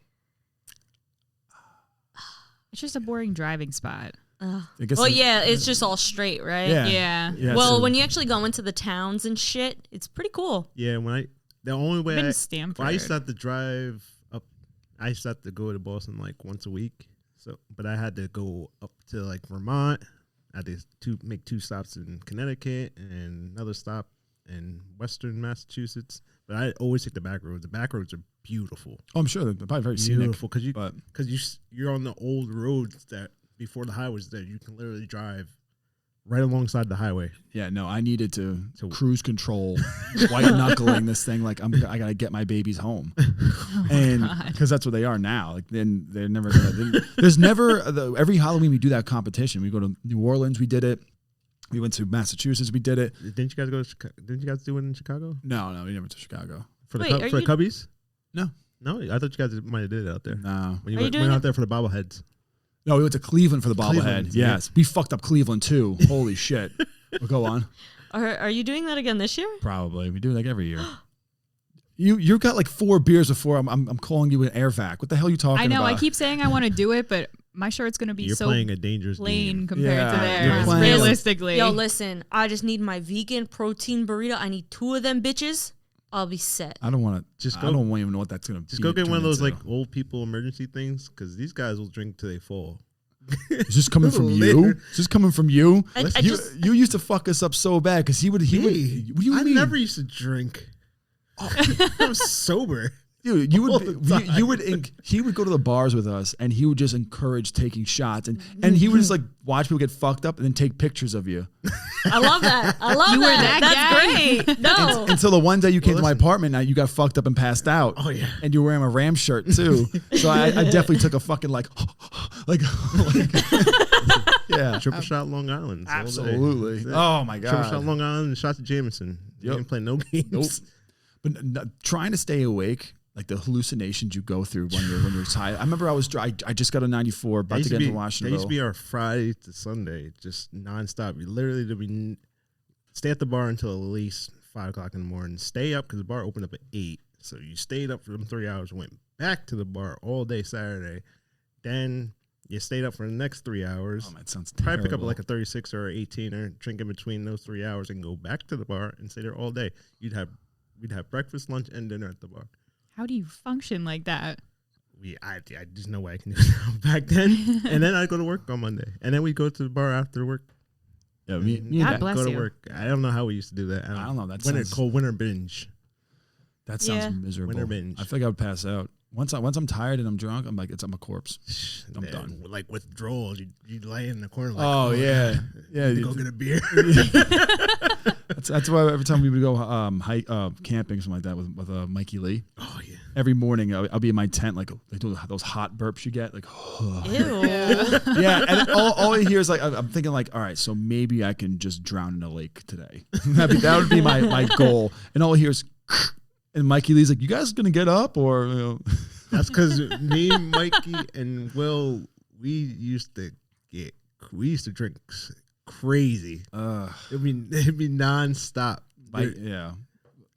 It's just a boring driving spot. Well, yeah, it's just all straight, right? Yeah. Well, when you actually go into the towns and shit, it's pretty cool. Yeah, the only way I used to have to drive up, I used to have to go to Boston like once a week. So, but I had to go up to like Vermont. I had to make 2 stops in Connecticut and another stop in Western Massachusetts. But I always take the back roads. The back roads are beautiful. Oh, I'm sure they're probably very beautiful scenic. Because you're on the old roads that before the highways that you can literally drive right alongside the highway. Yeah, no, I needed to cruise control, white knuckling this thing. Like I gotta get my babies home, and because that's what they are now. Like then they're never gonna. There's never every Halloween we do that competition. We go to New Orleans. We did it. We went to Massachusetts. We did it. Didn't you guys go to Chicago? Didn't you guys do it in Chicago? No, we never went to Chicago for the Cubbies. No, I thought you guys might have did it out there. No, when you went out there for the bobbleheads. No, we went to Cleveland for the bobblehead. Yes, we fucked up Cleveland too. Holy shit! Well, go on. Are you doing that again this year? Probably. We do it like every year. You got like 4 beers before I'm calling you an air vac. What the hell are you talking about? I know. I keep saying I want to do it, but my shirt's gonna be You're playing a dangerous plain game. compared to theirs. Realistically, yo, listen. I just need my vegan protein burrito. I need 2 of them bitches. I'll be set. I don't want to. I don't even know what that's gonna. Just go get one of those like old people emergency things because these guys will drink till they fall. Is this coming from you? Is this coming from you? You used to fuck us up so bad because he would. What do you mean? I never used to drink. I'm sober. Dude, he would go to the bars with us and he would just encourage taking shots and he would just like watch people get fucked up and then take pictures of you. I love that. You were that That's great. No. Until the one day you came to my apartment, now you got fucked up and passed out. Oh yeah. And you were wearing a Ram shirt too. So I definitely took a fucking like yeah. Triple shot Long Island. Absolutely. Oh my God. Triple shot Long Island and shots of Jameson. You didn't play no games. Nope. But trying to stay awake, like the hallucinations you go through when you're tired. I remember I just got a 94, about to get into Washington. That used to be our Friday to Sunday, just nonstop. We literally stay at the bar until at least 5 o'clock in the morning, stay up because the bar opened up at 8. So you stayed up for them 3 hours, went back to the bar all day Saturday. Then you stayed up for the next 3 hours. Oh, that sounds Probably terrible. pick up like a 36 or 18er, drink in between those 3 hours, and go back to the bar and stay there all day. We'd have breakfast, lunch, and dinner at the bar. How do you function like that? I just no way I can do it back then. And then I'd go to work on Monday, and then we'd go to the bar after work. Yeah, me God bless go you. to work. I don't know how we used to do that. I don't know. That winter sounds cold winter binge. That sounds miserable. Winter binge. I feel like I would pass out. Once I'm tired and I'm drunk, I'm like, I'm a corpse. I'm done. Like withdrawals, you lay in the corner. Like, Oh yeah, yeah. Go get a beer. That's why every time we would go camping, something like that, with Mikey Lee. Oh yeah. Every morning I'll be in my tent, like those hot burps you get, like. Ew. Yeah, and all I hear is like I'm thinking like, all right, so maybe I can just drown in a lake today. That would be my goal. And all I hear is, and Mikey Lee's like, you guys gonna get up or? You know? That's because me, Mikey, and Will, we used to drink crazy. It'd be nonstop. Yeah.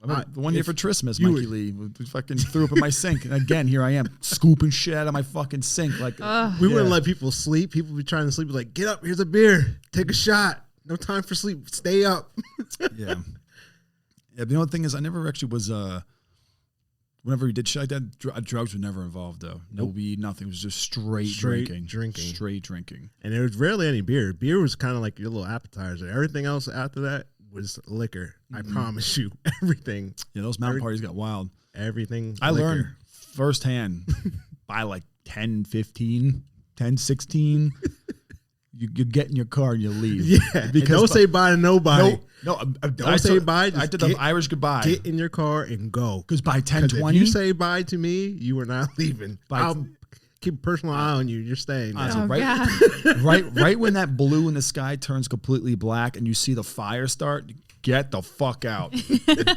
The one year for Christmas, Mikey Lee, we fucking threw up in my sink, and again, here I am scooping shit out of my fucking sink. Like we wouldn't let people sleep. People be trying to sleep. Like, get up, here's a beer, take a shot. No time for sleep. Stay up. Yeah. The only thing is, I never actually was. Whenever we did shit like that, drugs were never involved though. No weed, nothing. It was just straight drinking. Straight drinking. And there was rarely any beer. Beer was kind of like your little appetizer. Everything else after that was liquor. I promise you, everything. Yeah, those mountain parties got wild. Everything. I learned firsthand by like 10, 15, 10, 16. You get in your car and you leave. Yeah, because don't say bye to nobody. No, don't say bye. I did the Irish goodbye. Get in your car and go. Because by 10, 20. If you say bye to me, you are not leaving. I'll keep a personal eye on you. You're staying. Right when that blue in the sky turns completely black and you see the fire start, get the fuck out.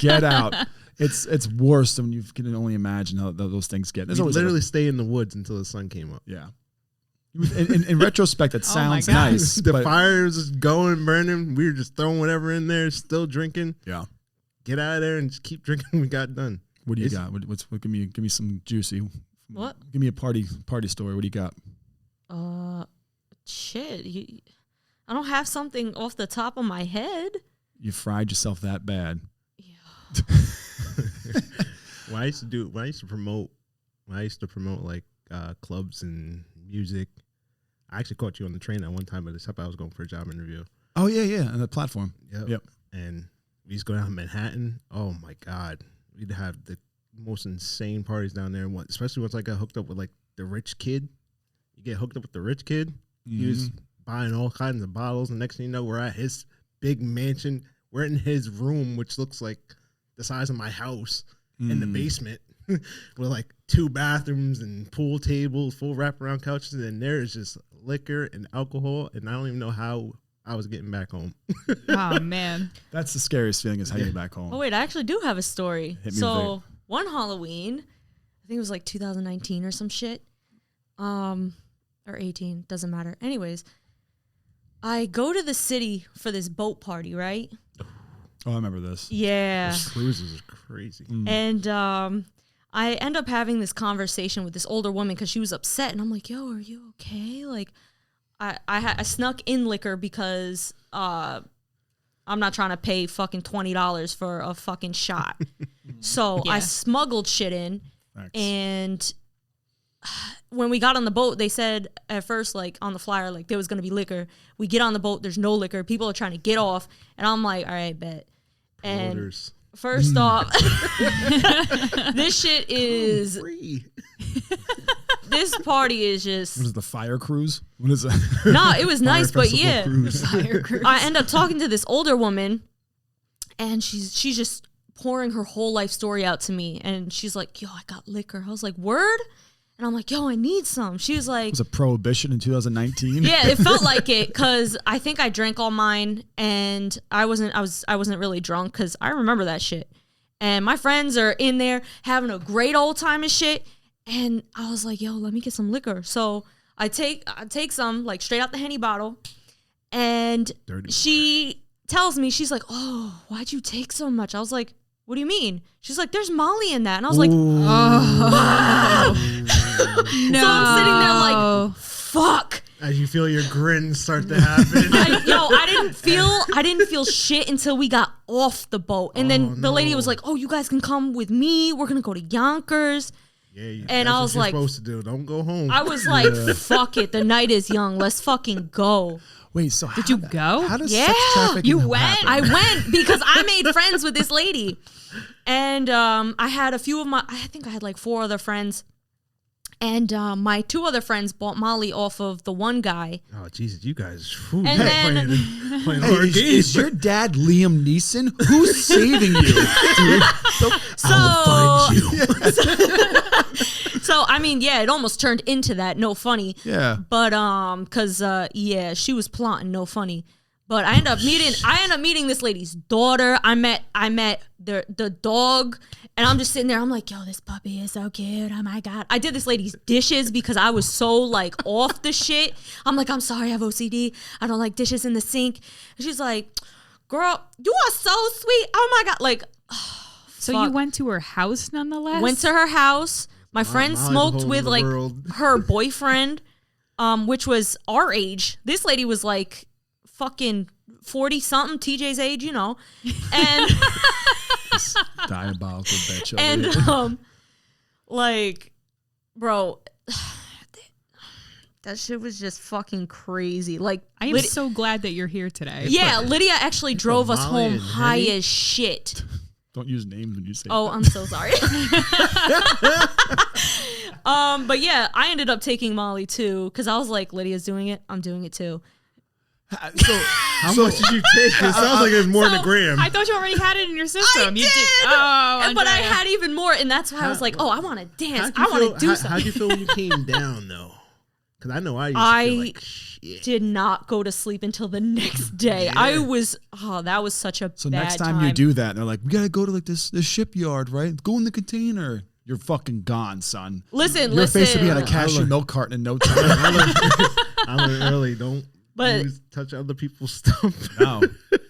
Get out. It's worse than you can only imagine how those things get. You literally stay in the woods until the sun came up. Yeah. In retrospect, it sounds nice. The fire was just going, burning. We were just throwing whatever in there, still drinking. Yeah. Get out of there and just keep drinking. We got done. What do you got? Give me some juicy. What? Give me a party story. What do you got? Shit. I don't have something off the top of my head. You fried yourself that bad. Yeah. When I used to promote like clubs and music. I actually caught you on the train at one time, but except I was going for a job interview. Oh yeah, on the platform. Yep. And we used to go down to Manhattan. Oh my God, we'd have the most insane parties down there. Especially once I got hooked up with like the rich kid. You get hooked up with the rich kid. Mm-hmm. He was buying all kinds of bottles, and next thing you know, we're at his big mansion. We're in his room, which looks like the size of my house, in the basement. With like 2 bathrooms and pool tables, full wraparound couches, and there is just liquor and alcohol, and I don't even know how I was getting back home. Oh man, that's the scariest feeling is how you get back home. Oh wait, I actually do have a story. So one Halloween, I think it was like 2019 or some shit, or 18, doesn't matter. Anyways, I go to the city for this boat party, right? Oh, I remember this. Yeah, those cruises are crazy. And I end up having this conversation with this older woman because she was upset, and I'm like, "Yo, are you okay?" Like, I snuck in liquor because I'm not trying to pay fucking $20 for a fucking shot. So I smuggled shit in, and when we got on the boat, they said at first, like on the flyer, like there was gonna be liquor. We get on the boat, there's no liquor. People are trying to get off, and I'm like, "All right, bet." Promoters. And first off, this shit is free. This party is just. What is the fire cruise? What is that? No, it was nice, but yeah. Fire cruise. I end up talking to this older woman, and she's just pouring her whole life story out to me, and she's like, "Yo, I got liquor." I was like, "Word?" And I'm like, "Yo, I need some." She was like, "Was it prohibition in 2019?" Yeah, it felt like it because I think I drank all mine, and I wasn't really drunk because I remember that shit. And my friends are in there having a great old time and shit. And I was like, "Yo, let me get some liquor." So I take some like straight out the Henny bottle, and Dirty. she tells me, she's like, oh, why'd you take so much? I was like, what do you mean? She's like, there's Molly in that. And I was like, oh. No. So I'm sitting there like, fuck. As you feel your grin start to happen. I didn't feel shit until we got off the boat. And then the lady was like, oh, you guys can come with me. We're going to go to Yonkers. Yeah, and I was like, supposed to do. Don't go home. I was like, fuck it. The night is young. Let's fucking go. Wait, so did you go? How does sex trafficking you went? happen? I went because I made friends with this lady. And I had a few of I think I had like 4 other friends. And my 2 other friends bought Molly off of the one guy. Oh, Jesus, you guys. And then, playing hard games. Is your dad Liam Neeson? Who's saving you? Dude? I'll find you. So, I mean, yeah, it almost turned into that. No funny. Yeah. But, because, yeah, she was plotting. No funny. But I end up meeting this lady's daughter. I met the dog, and I'm just sitting there. I'm like, yo, this puppy is so cute. Oh my God. I did this lady's dishes because I was so like off the shit. I'm like, I'm sorry, I have OCD. I don't like dishes in the sink. And she's like, girl, you are so sweet. Oh my God. Like, so you went to her house nonetheless? Went to her house. My friend smoked with like her boyfriend, which was our age. This lady was like fucking 40 something, TJ's age, you know. And this diabolical bitch. And like, bro, that shit was just fucking crazy. Like, I am so glad that you're here today. Yeah, Lydia actually drove us home high as shit. Don't use names when you say that. I'm so sorry. But yeah, I ended up taking Molly too because I was like, Lydia's doing it, I'm doing it too. So how much did you take? It sounds like it was more than a gram. I thought you already had it in your system. I did. But I had even more, and that's why I was like, oh, I want to dance. I want to do something. How'd you feel when you came down though? Because I know I used to feel like shit. Did not go to sleep until the next day. Yeah. I was, that was such a bad time. So next time you do that, and they're like, we got to go to like this shipyard, right? Go in the container. You're fucking gone, son. Listen. Your face will be on a cashew milk carton in no time. I learned early, don't touch other people's stuff. No.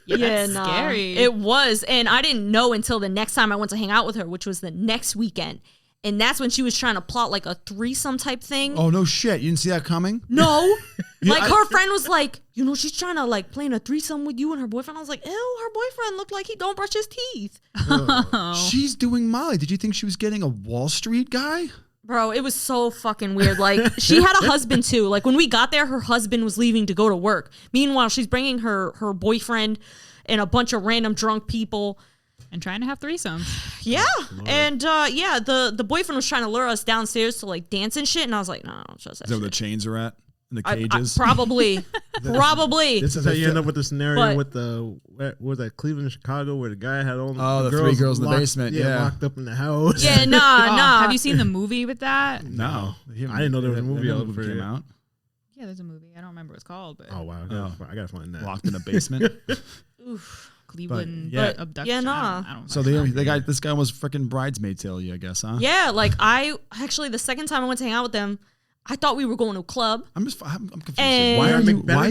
Yeah, that's scary. It was. And I didn't know until the next time I went to hang out with her, which was the next weekend. And that's when she was trying to plot like a threesome type thing. Oh, no shit. You didn't see that coming? No. Her friend was like, you know, she's trying to like plan a threesome with you and her boyfriend. I was like, ew, her boyfriend looked like he don't brush his teeth. Oh. She's doing Molly. Did you think she was getting a Wall Street guy? Bro, it was so fucking weird. Like, she had a husband too. Like, when we got there, her husband was leaving to go to work. Meanwhile, she's bringing her boyfriend and a bunch of random drunk people. And trying to have threesomes. Yeah. And the boyfriend was trying to lure us downstairs to like dance and shit. And I was like, no, trust that. Is that where the chains are at? In the cages? Probably. Probably. This is how you end up with the scenario with what was that, Cleveland, Chicago, where the guy had all the girls 3 girls in the basement. Yeah. Locked up in the house. Yeah, nah. Have you seen the movie with that? No. I didn't know there was a movie out came out. Yeah, there's a movie. I don't remember what it's called. But oh, wow. I got to find that. Locked in a basement. Oof. Cleveland abduction. Yeah, nah. I don't so this guy was freaking bridesmaid tale you, I guess, huh? Yeah, like the second time I went to hang out with them, I thought we were going to a club. I'm confused. And why are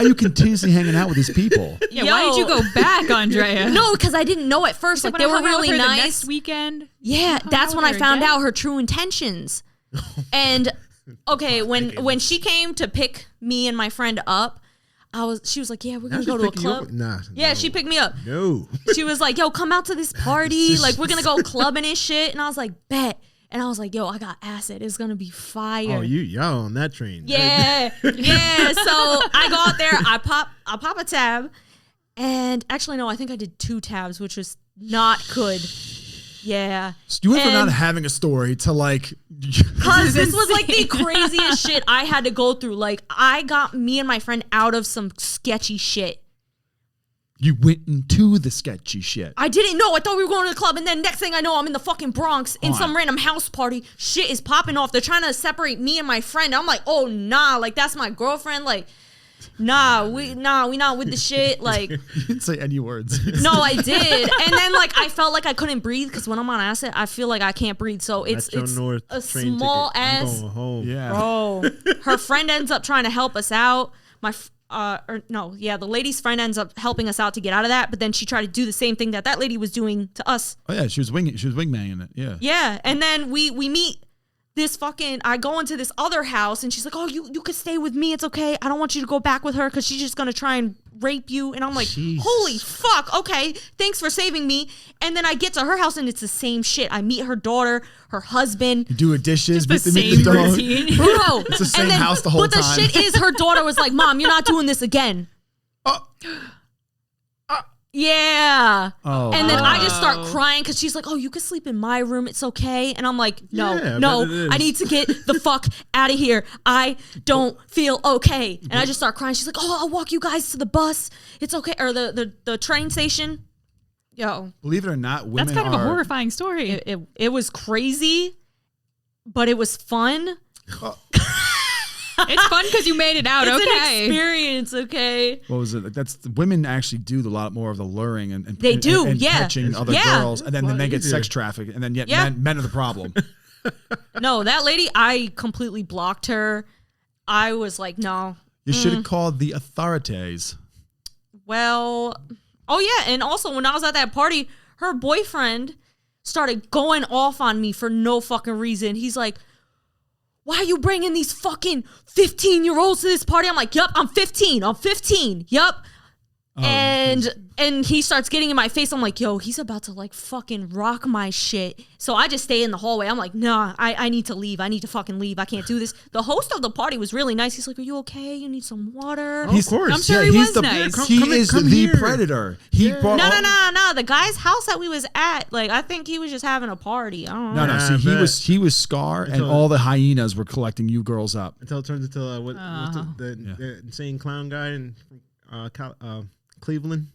you continuously hanging out with these people? Yeah, why did you go back, Andrea? No, because I didn't know at first. Like, they were really nice. The next weekend. Yeah, that's when I found out her true intentions. And okay, when she came to pick me and my friend up, she was like, yeah, we're going to go to a club. Yeah, she picked me up. No. She was like, yo, come out to this party. Like, we're going to go clubbing and shit. And I was like, bet. And I was like, yo, I got acid. It's going to be fire. Oh, y'all on that train. Yeah. Yeah. So I go out there. I pop a tab. And actually, no, I think I did 2 tabs, which was not good. Yeah. So you went from not having a story to like... Because this was like the craziest shit I had to go through. Like, I got me and my friend out of some sketchy shit. You went into the sketchy shit. I didn't know. I thought we were going to the club. And then next thing I know, I'm in the fucking Bronx in some random house party. Shit is popping off. They're trying to separate me and my friend. I'm like, oh, nah. Like, that's my girlfriend. Like... Nah, we not with the shit. Like, you didn't say any words. No, I did. And then like I felt like I couldn't breathe because when I'm on acid, I feel like I can't breathe. So it's a small ass. I'm going home. Yeah, bro. Her friend ends up trying to help us out. the lady's friend ends up helping us out to get out of that, but then she tried to do the same thing that lady was doing to us. Oh yeah, she was wingmanning it. Yeah. Yeah, and then we meet this I go into this other house and she's like, oh, you could stay with me. It's okay. I don't want you to go back with her because she's just going to try and rape you. And I'm like, Jesus. Holy fuck. Okay. Thanks for saving me. And then I get to her house and it's the same shit. I meet her daughter, her husband. You do her dishes. Just the same routine. Bro. It's the same house the whole time. But the shit is her daughter was like, Mom, you're not doing this again. Yeah. Oh, and then I just start crying because she's like, oh, you can sleep in my room. It's okay. And I'm like, no, I need to get the fuck out of here. I don't feel okay. And I just start crying. She's like, oh, I'll walk you guys to the bus. It's okay. Or the train station. Yo. Believe it or not, women That's kind of a horrifying story. It was crazy, but it was fun. It's fun because you made it out. It's okay, an experience. Okay. What was it? That's women actually do a lot more of the luring and they do, and yeah, catching other girls, and then they get sex trafficked, and then men are the problem. No, that lady, I completely blocked her. I was like, no. You should have called the authorities. Well, oh yeah, and also when I was at that party, her boyfriend started going off on me for no fucking reason. He's like, why are you bringing these fucking 15-year-olds to this party? I'm like, yup, I'm 15. Yup. Oh, and he starts getting in my face. I'm like, yo, he's about to like fucking rock my shit. So I just stay in the hallway. I'm like, nah, I need to leave. I need to fucking leave. I can't do this. The host of the party was really nice. He's like, are you okay? You need some water? Of course. I'm sure he was nice. He is the predator. He brought No. The guy's house that we was at, like, I think he was just having a party. I don't know. No. See, he was Scar, and all the hyenas were collecting you girls up. Until it turns into the insane clown guy in Cleveland.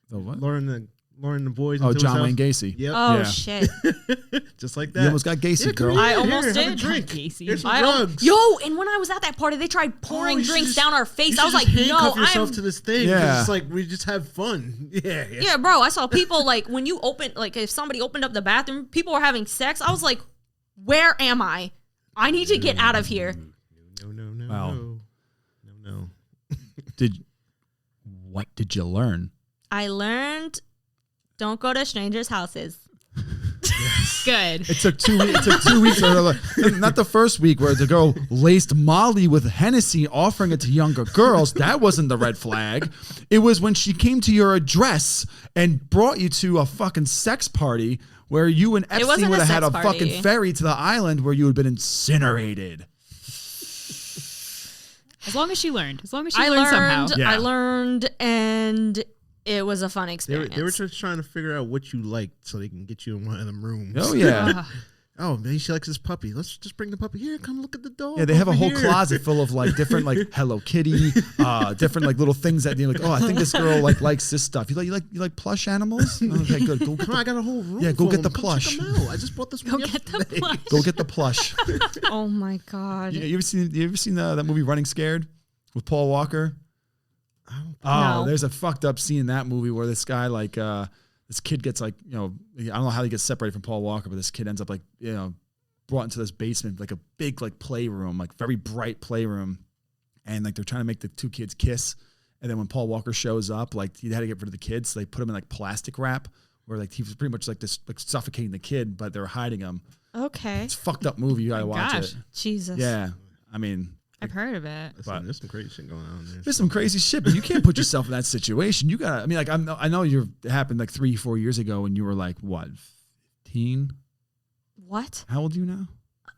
The what? Lauren the boys. Oh, John Wayne Gacy. Yep. Oh, yeah. Shit. Just like that. You almost got Gacy, girl. I almost did. Have a drink. Gacy. Here's some drugs. Yo, and when I was at that party, they tried pouring drinks down our face. I was like, handcuff yourself to this thing. Yeah. It's like we just have fun. Yeah. Yeah, bro. I saw people like when you open, like if somebody opened up the bathroom, people were having sex. I was like, where am I? I need to get out of here. No. Wow. No. What did you learn? I learned don't go to strangers' houses. Good. It took 2 weeks. It took 2 weeks. Not the first week where the girl laced Molly with Hennessy, offering it to younger girls. That wasn't the red flag. It was when she came to your address and brought you to a fucking sex party where you and Epstein would have had a fucking ferry to the island where you would have been incinerated. As long as she learned. As long as she learned somehow. Yeah. I learned, and it was a fun experience. They were just trying to figure out what you liked so they can get you in one of them rooms. Oh, yeah. Oh, maybe she likes this puppy. Let's just bring the puppy here. Come look at the dog. Yeah, they have a whole closet full of like different like Hello Kitty, different like little things that you're like, oh, I think this girl like likes this stuff. You like plush animals? Okay, good. Go. Come on, I got a whole room. Yeah, go get the Come plush. check 'em out. I just bought this one. Go get the plush. Go get the plush. Oh my god. You ever seen that movie Running Scared with Paul Walker? No. There's a fucked up scene in that movie where this guy like this kid gets like, I don't know how he gets separated from Paul Walker, but this kid ends up like, brought into this basement, like a big like playroom, like very bright playroom, and like they're trying to make the two kids kiss, and then when Paul Walker shows up, like he had to get rid of the kids, so they put him in like plastic wrap, where like he was pretty much like this like suffocating the kid, but they were hiding him. Okay. It's a fucked up movie. You gotta watch it. Jesus. Yeah, I mean, I've heard of it. There's some crazy shit going on there. There's some crazy shit, but you can't put yourself in that situation. You gotta. I mean, like I know it happened like 3-4 years ago, and you were like what, 15? What? How old are you now?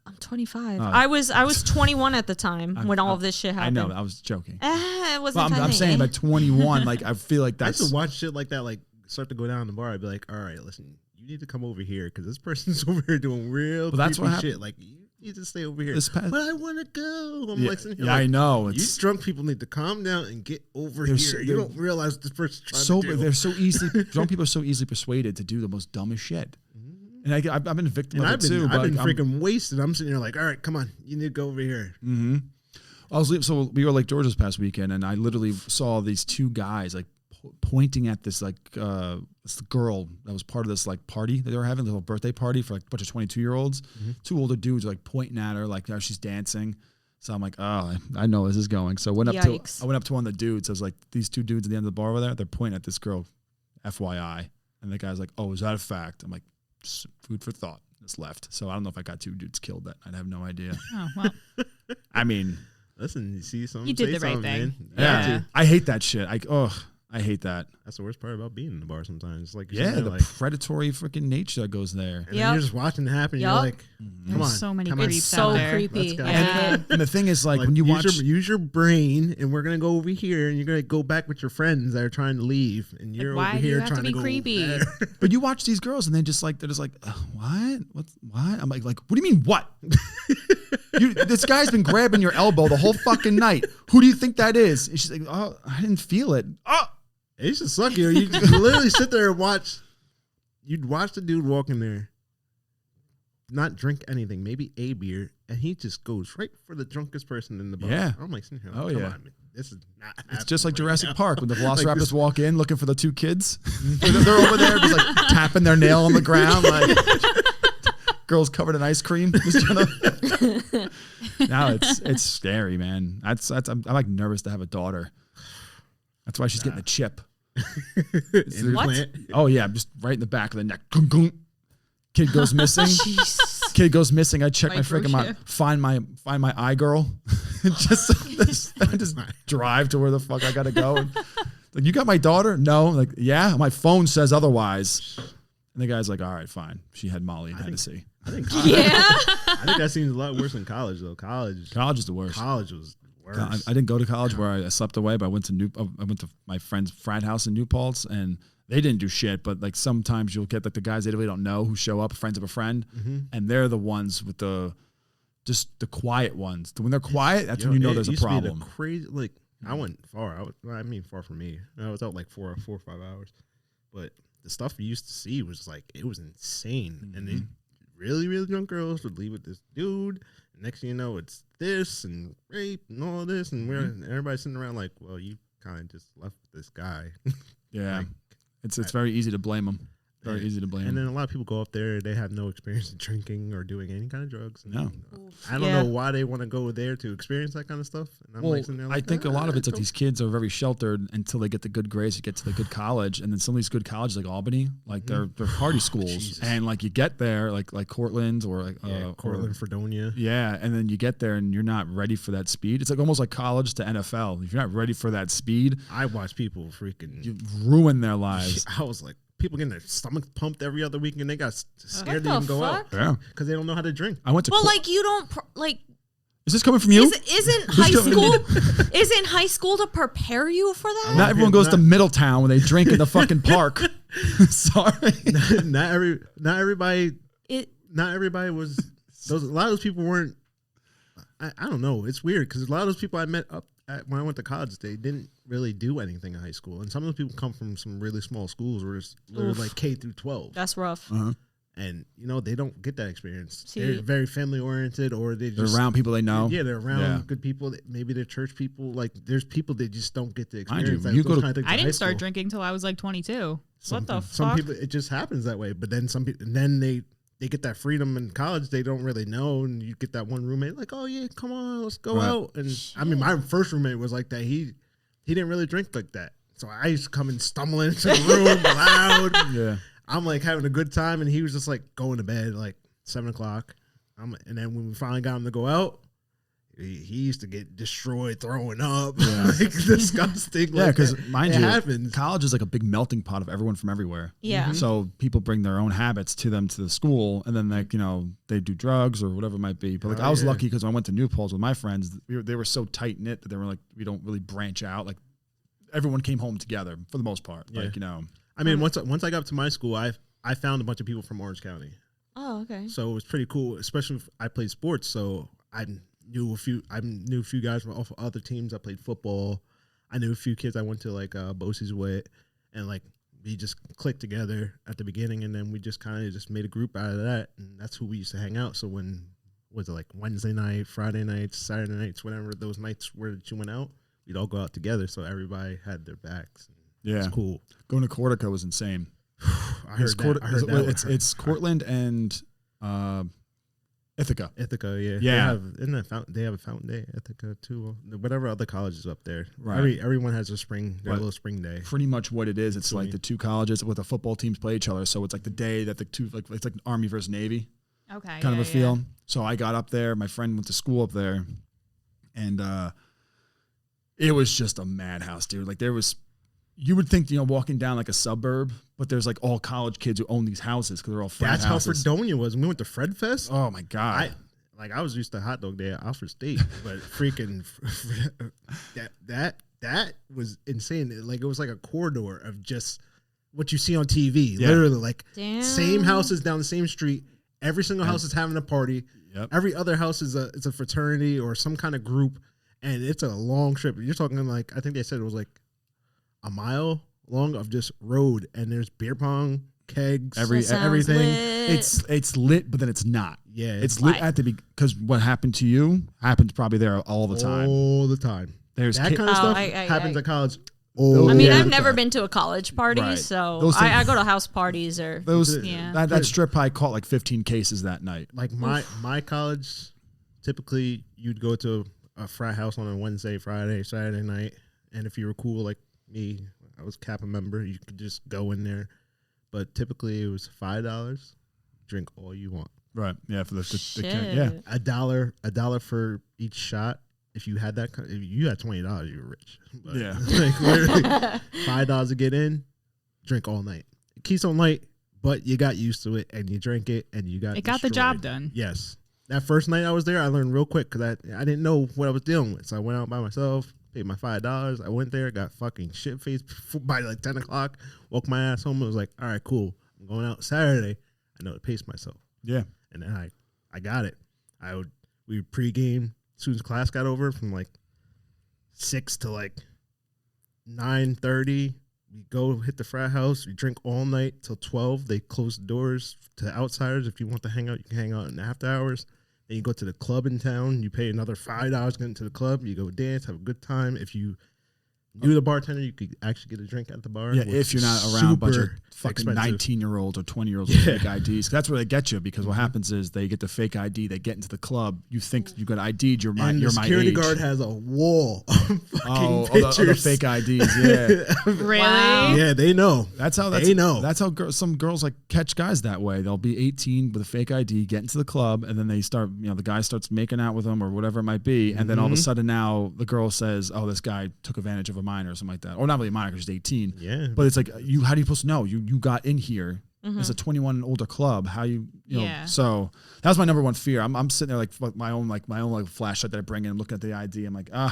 I'm 25. I was 21 at the time when all of this shit happened. I know. I was joking. It wasn't. I'm saying by 21, like I feel like that's. I used to watch shit like that, like start to go down the bar. I'd be like, all right, listen, you need to come over here because this person's over here doing real creepy shit. Like you need to stay over here. But I want to go. I'm like, I know. You drunk people need to calm down and get over here. You don't realize this person's trying to do. They're so easily. Drunk people are so easily persuaded to do the most dumbest shit. And I've been a victim of it too. I've been freaking wasted. I'm sitting here like, all right, come on, you need to go over here. Mm-hmm. So we were at Lake George this past weekend, and I literally saw these two guys like pointing at this like this girl that was part of this like party that they were having, a little birthday party for like a bunch of 22-year-olds. Mm-hmm. Two older dudes like pointing at her like she's dancing. So I'm like, oh, I know where this is going. So I went up to one of the dudes. I was like, these two dudes at the end of the bar over there, they're pointing at this girl, FYI. And the guy's like, oh, is that a fact? I'm like, just food for thought. Just left. So I don't know if I got two dudes killed that night. I have no idea. Oh, well. I mean, listen, you see something. You did the right thing. Yeah. I hate that shit. I hate that. That's the worst part about being in the bar sometimes. Like, the predatory freaking nature that goes there. And then you're just watching it happen. You're like, come on. So many creeps It's out so there. creepy. And the thing is, like when you use your brain, and we're going to go over here, and you're going to go back with your friends that are trying to leave. And you're over here trying to go creepy? But you watch these girls, and they're just like, what? What? I'm like, what do you mean, what? This guy's been grabbing your elbow the whole fucking night. Who do you think that is? And she's like, oh, I didn't feel it. Oh. It used to suck you. You literally sit there and watch. You'd watch the dude walk in there, not drink anything, maybe a beer, and he just goes right for the drunkest person in the bar. Yeah. I'm like, come on, man. This is not. It's just like Jurassic Park when the Velociraptors walk in looking for the two kids. They're over there just like tapping their nail on the ground, like girls covered in ice cream. Now it's scary, man. I'm like nervous to have a daughter. That's why she's getting a chip. What? Oh yeah, just right in the back of the neck. Kid goes missing. Kid goes missing. I check my freaking find my eye girl. just drive to where the fuck I gotta go. Like, you got my daughter? No. Like, yeah. My phone says otherwise. And the guy's like, all right, fine. She had Molly and Hennessy. I think that seems a lot worse than college though. College is the worst. College was. I didn't go to college where I slept away, but I went to my friend's frat house in New Paltz, and they didn't do shit. But like sometimes you'll get like the guys they really don't know who show up, friends of a friend, and they're the ones with the quiet ones. When they're quiet, that's when you know there's a problem. Crazy, like I went far. Far from me. I was out like 4 or 5 hours, but the stuff we used to see was like it was insane, and they really really drunk girls would leave with this dude. Next thing you know, it's this and rape and all this, and everybody's sitting around like, well, you kind of just left this guy. Yeah, like, it's very easy to blame him. Very easy to blame. And then a lot of people go up there, they have no experience in drinking or doing any kind of drugs. No. I don't know why they want to go there to experience that kind of stuff. And I'm I think a lot of it's that these kids are very sheltered until they get the good grades, you get to the good college. And then some of these good colleges like Albany, like they're party schools. Jesus. And like you get there, like Cortland or like Cortland, Fredonia. Yeah. And then you get there and you're not ready for that speed. It's like almost like college to NFL. If you're not ready for that speed, I watch people freaking you ruin their lives. I was like, people getting their stomach pumped every other week, and they got scared to even go out. Yeah, because they don't know how to drink. I went to. Well, like you don't like. Is this coming from you? Isn't high school? Isn't high school to prepare you for that? Not everyone goes to Middletown when they drink in the fucking park. Sorry, not everybody. Not everybody was. A lot of those people weren't. I don't know. It's weird because a lot of those people I met up when I went to college, they didn't really do anything in high school, and some of those people come from some really small schools where it's literally like K through 12. That's rough. And they don't get that experience. They're very family oriented, or they're around people they know. Yeah, they're around good people. Maybe they're church people. Like there's people that just don't get the experience. I didn't start drinking till I was like 22. What the fuck? Some people, it just happens that way. But then some people, and then they get that freedom in college. They don't really know, and you get that one roommate like, oh yeah, come on, let's go out. And I mean, my first roommate was like that. He didn't really drink like that. So I used to come in stumbling into the room loud. Yeah. I'm like having a good time, and he was just like going to bed like 7 o'clock. And then when we finally got him to go out, he used to get destroyed, throwing up, like disgusting. Yeah, because mind you, happens. College is like a big melting pot of everyone from everywhere. Yeah. So people bring their own habits to the school, and then like they do drugs or whatever it might be. But like I was lucky because when I went to New Paltz with my friends, they were so tight knit that they were like we don't really branch out. Like everyone came home together for the most part. Yeah. Like I mean, once I got to my school, I found a bunch of people from Orange County. Oh, okay. So it was pretty cool, especially if I played sports. So I knew a few guys from other teams. I played football. I knew a few kids I went to like Bosie's with, and like we just clicked together at the beginning, and then we just kind of just made a group out of that, and that's who we used to hang out. So when was it like Wednesday night, Friday nights, Saturday nights, whatever those nights where you went out, we'd all go out together. So everybody had their backs. Yeah, it's cool. Going to Cortica was insane. I heard that. It's Cortland and Ithaca. Yeah. Yeah. They have a fountain day at Ithaca too. Whatever other colleges up there. Right. Everyone has their little spring day. Pretty much what it is. It's like the two colleges with the football teams play each other. So it's like the day that the two, like it's like Army versus Navy. Okay. Kind of a feel. So I got up there. My friend went to school up there, and it was just a madhouse, dude. Like you would think, walking down like a suburb, but there's like all college kids who own these houses because they're all frat That's houses. how Fredonia was. We went to Fred Fest. Oh my God. I was used to hot dog day at Alfred State, but freaking that was insane. It was like a corridor of just what you see on TV. Yeah. Literally, like same houses down the same street. Every single house is having a party. Yep. Every other house is a fraternity or some kind of group, and it's a long trip. You're talking like, I think they said it was like a mile long of just road, and there's beer pong, kegs, everything. Lit. It's lit, but then it's not. Yeah, it's lit at the because what happened to you happens probably there all the time. All the time. There's that kind of stuff happens at college. I've never been to a college party, right. so I go to house parties or that strip I caught like 15 cases that night. Like my college, typically you'd go to a frat house on a Wednesday, Friday, Saturday night, and if you were cool like me, I was Kappa member, you could just go in there. But typically it was $5, drink all you want. Right. Yeah. For the $1 for each shot. If you had if you had $20, you were rich. But yeah. Like, $5 to get in, drink all night. Keystone Light, but you got used to it and you drank it and you got the job done. Yes. That first night I was there, I learned real quick because I didn't know what I was dealing with. So I went out by myself, paid my $5. I went there, got fucking shit faced by like 10 o'clock, woke my ass home. I was like, all right, cool. I'm going out Saturday. I know to pace myself. Yeah. And then I got it. We would pregame. As soon as class got over from like 6 to like 9:30, we go hit the frat house. We drink all night till 12. They close the doors to outsiders. If you want to hang out, you can hang out in the after hours. Then you go to the club in town. You pay another $5 to get into the club. You go dance, have a good time. If you knew the bartender, you could actually get a drink at the bar. Yeah, if you're not around a bunch of fucking 19-year-olds or 20-year-olds with fake IDs. That's where they get you, because what happens is they get the fake ID, they get into the club, you think you got ID'd, you're my age. The security guard has a wall of fucking pictures. Of the fake IDs, yeah. Really? Wow. Yeah, they know. That's how some girls like catch guys that way. They'll be 18 with a fake ID, get into the club, and then they start, the guy starts making out with them or whatever it might be, and then all of a sudden now the girl says, oh, this guy took advantage of a minor or something like that. Or not really a minor because she's 18. Yeah. But it's like, how do you supposed to know? You got in here. It's a 21 and older club. How you know? So that was my number one fear. I'm sitting there like my own flashlight that I bring in. I'm looking at the ID. I'm like, no,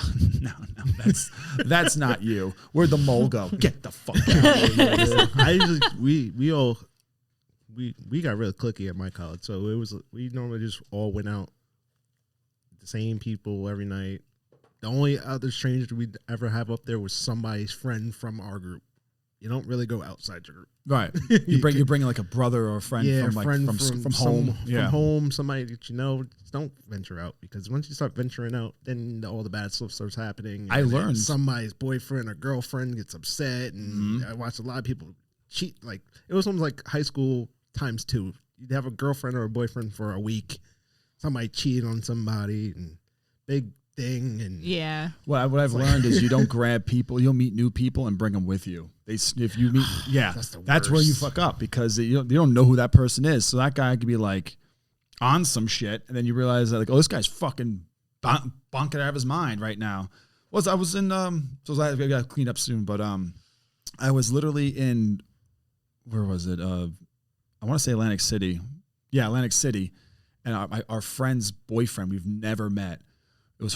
that's not you. Where'd the mole go? Get the fuck out. We got real cliquey at my college, so we normally just all went out, the same people every night. The only other stranger we'd ever have up there was somebody's friend from our group. You don't really go outside your group. Right. You're bringing like a brother or a friend from home. From home, somebody that you know. Just don't venture out, because once you start venturing out, then all the bad stuff starts happening. I learned somebody's boyfriend or girlfriend gets upset, and I watched a lot of people cheat. Like, it was almost like high school times 2. You'd have a girlfriend or a boyfriend for a week. Somebody cheated on somebody, and big thing. And what I've learned is you don't grab people. You'll meet new people and bring them with you. If you meet, that's where you fuck up, because you don't know who that person is. So that guy could be like on some shit, and then you realize that like, oh, this guy's fucking bonking out of his mind right now. I was in so I got to clean up soon, but I was literally in, where was it? I want to say Atlantic City. Yeah, Atlantic City, and our friend's boyfriend, we've never met. It was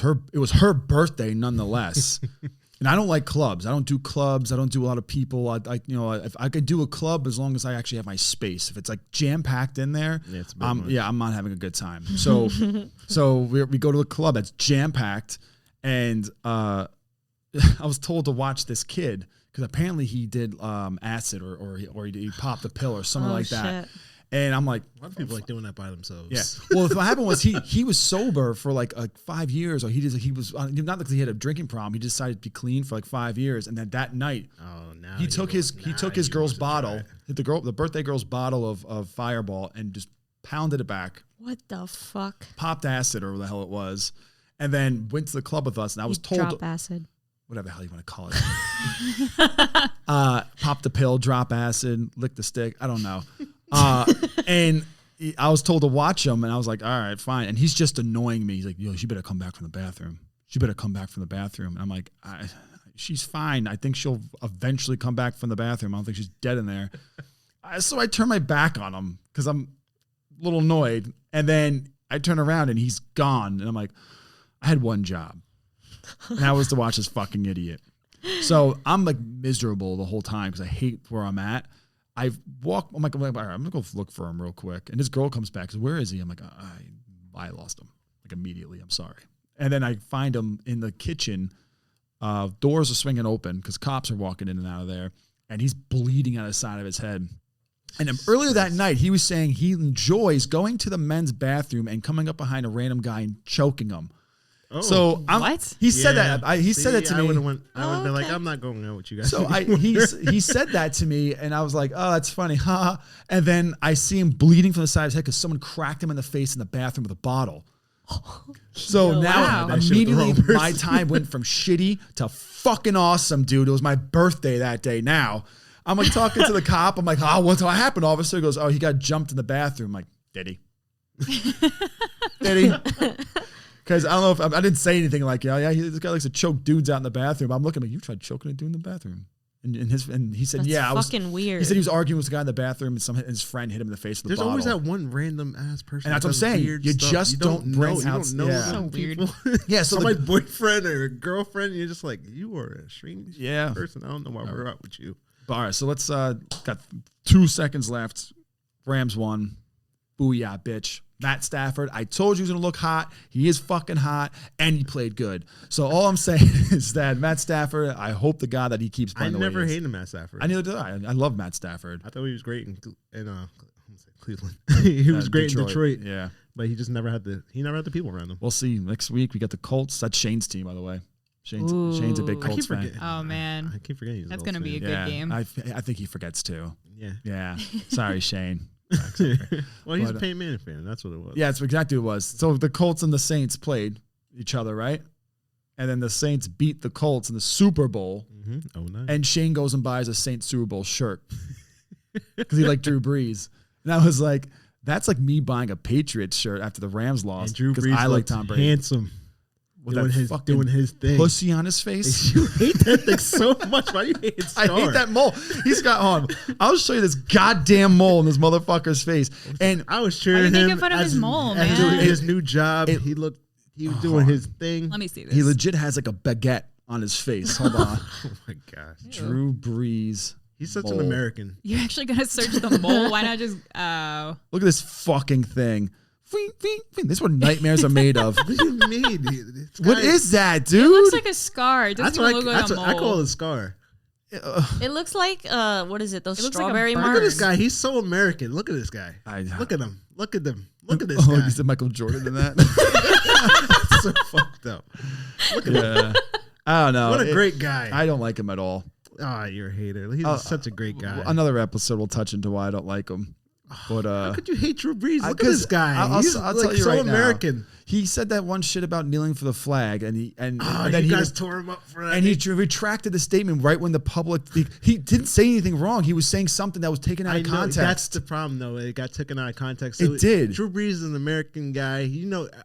her birthday nonetheless. And I don't like clubs. I don't do clubs. I don't do a lot of people. If I could do a club as long as I actually have my space. If it's like jam packed in there, I'm not having a good time. So we go to a club that's jam packed, and I was told to watch this kid because apparently he did acid or he popped a pill or something like that. And I'm like, a lot of people like doing that by themselves. Yeah. Well, what happened was he was sober for like 5 years, or he was not because he had a drinking problem. He decided to be clean for like 5 years, and then that night, he took his girl's bottle, the birthday girl's bottle of Fireball, and just pounded it back. What the fuck? Popped acid or whatever the hell it was. And then went to the club with us. And I was told. Drop acid. Whatever the hell you want to call it. Popped the pill, drop acid, lick the stick. I don't know. And I was told to watch him. And I was like, all right, fine. And he's just annoying me. He's like, yo, she better come back from the bathroom. She better come back from the bathroom. And I'm like, she's fine. I think she'll eventually come back from the bathroom. I don't think she's dead in there. So I turn my back on him because I'm a little annoyed. And then I turn around and he's gone. And I'm like, I had one job. And that was to watch this fucking idiot. So I'm like miserable the whole time because I hate where I'm at. I walk, I'm like, all right, I'm going to go look for him real quick. And this girl comes back. Says, where is he? I'm like, I lost him. Like immediately. I'm sorry. And then I find him in the kitchen. Doors are swinging open because cops are walking in and out of there. And he's bleeding out of the side of his head. And earlier that night, he was saying he enjoys going to the men's bathroom and coming up behind a random guy and choking him. Oh, so what? He said that. He said that to me. I would have been like, I'm not going out with you guys. So he said that to me, and I was like, oh, that's funny, ha. And then I see him bleeding from the side of his head because someone cracked him in the face in the bathroom with a bottle. So now immediately my time went from shitty to fucking awesome, dude. It was my birthday that day. Now I'm like talking to the cop. I'm like, oh, what's what happened? Officer goes, oh, he got jumped in the bathroom. I'm like, did he? Did he? Because I don't know if I didn't say anything like, yeah, this guy likes to choke dudes out in the bathroom. I'm looking like, you tried choking a dude in the bathroom. And he said, That's yeah, fucking weird. He said he was arguing with the guy in the bathroom and his friend hit him in the face with a bottle. There's always that one random ass person. And that's what I'm saying. You just don't bring out. You don't know so weird. Yeah, so my boyfriend or girlfriend, and you're just like, you are a strange Yeah. person. I don't know why we're out with you. But all right, so let's got 2 seconds left. Rams won. Booyah, bitch. Matt Stafford, I told you he was going to look hot. He is fucking hot, and he played good. So all I'm saying is that Matt Stafford, I hope to God that he keeps playing the way he is. I never hated Matt Stafford. I neither did I. I love Matt Stafford. I thought he was great in Cleveland. He was great in Detroit. Yeah. But he just never had the people around him. We'll see. Next week, we got the Colts. That's Shane's team, by the way. Shane's a big Colts fan. Oh, man. I keep forgetting. That's going to be a good game. I think he forgets, too. Yeah. Yeah. Sorry, Shane. Well, he's a Peyton Manning fan. That's what it was. Yeah, that's exactly what it was. So the Colts and the Saints played each other, right? And then the Saints beat the Colts in the Super Bowl. Mm-hmm. Oh, nice. And Shane goes and buys a Saints Super Bowl shirt because he liked Drew Brees. And I was like, that's like me buying a Patriots shirt after the Rams lost. And Drew Brees I like Tom Brady. Handsome. With doing his thing. Pussy on his face. You hate that thing so much. Why do you hate Star? I hate that mole. He's got on. I'll show you this goddamn mole in this motherfucker's face. And I was cheering him. Making fun of his mole, man. Doing his new job. He was doing his thing. Let me see this. He legit has like a baguette on his face. Hold on. Oh my gosh. Drew Brees. He's such an American. You're actually gonna search the mole? Why not just? Look at this fucking thing. This is what nightmares are made of. What do you mean? What is that, dude? It looks like a scar. It doesn't even look like a mole. I call it a scar. It looks like what is it? Those strawberry like Look marks. at this guy. He's so American. Look at this guy. Look at him. Look at them. Look at this guy. You said Michael Jordan in that. So fucked up. Look at him. I don't know. What a great guy. I don't like him at all. Ah, you're a hater. He's such a great guy. Another episode will touch into why I don't like him. But how could you hate Drew Brees? Look at this guy. I'll tell you so right American. Now. He said that one shit about kneeling for the flag, and then you guys tore him up for that. And he retracted the statement right when the public. He didn't say anything wrong. He was saying something that was taken out of context. That's the problem, though. It got taken out of context. So it did. Drew Brees is an American guy.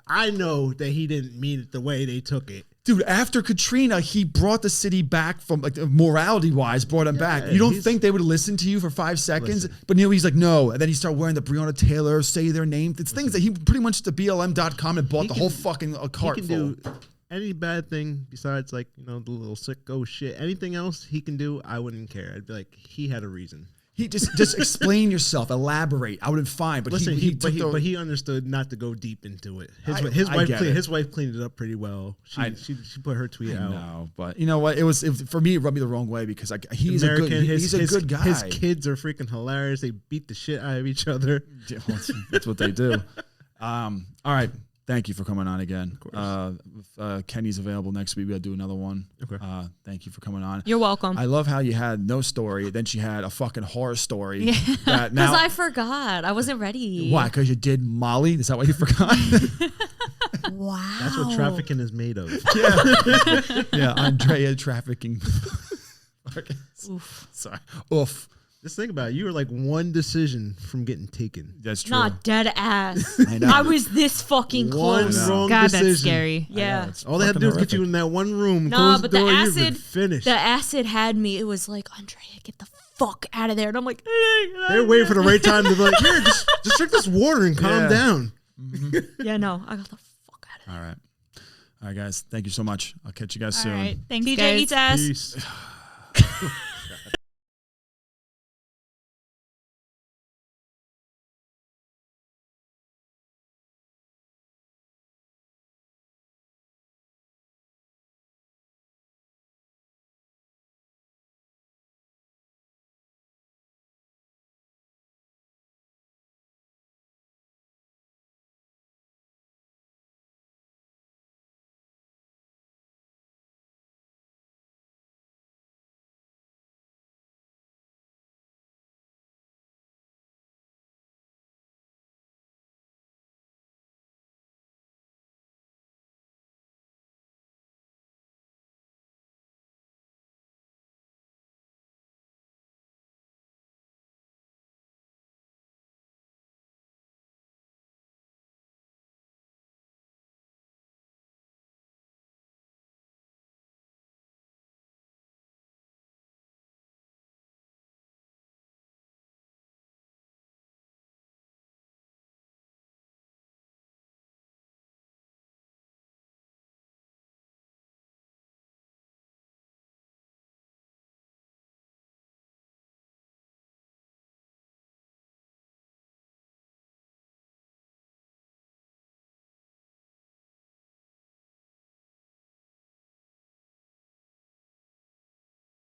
I know that he didn't mean it the way they took it. Dude, after Katrina, he brought the city back from, like, morality-wise, brought him back. You don't think they would listen to you for 5 seconds? Listen. But he's like, no. And then he started wearing the Breonna Taylor, say their name. It's things that he pretty much to BLM.com and bought the whole fucking cart full. He can do any bad thing besides, like, the little sicko shit. Anything else he can do, I wouldn't care. I'd be like, he had a reason. He just explain yourself, elaborate. I would have been fine, but listen, but he understood not to go deep into it. His wife cleaned it up pretty well. She put her tweet out. No, but you know what? For me, it rubbed me the wrong way because he's a good guy. His kids are freaking hilarious. They beat the shit out of each other. That's what they do. All right, thank you for coming on again. Of course. If Kenny's available next week, we'll do another one. Okay. Thank you for coming on. You're welcome. I love how you had no story, then she had a fucking horror story. Yeah. Because Because I forgot. I wasn't ready. Why? Because you did Molly? Is that why you forgot? Wow. That's what trafficking is made of. Yeah, Andrea trafficking. Oof. Sorry. Oof. Just think about it. You were like one decision from getting taken. That's true. Not dead ass. I know. I was this fucking One close. wrong God, decision. that's scary. Yeah. All they had to do was get you in that one room. Nah, close but the the door, you've been acid, finished. the acid had me. It was like, Andrea, get the fuck out of there. And I'm like, They're waiting for the right time to be like, here, just drink this water and calm down. yeah, no, I got the fuck out of there. All right. All right, guys. Thank you so much. I'll catch you guys soon. All right. Thanks, TJ guys. eats ass. Peace.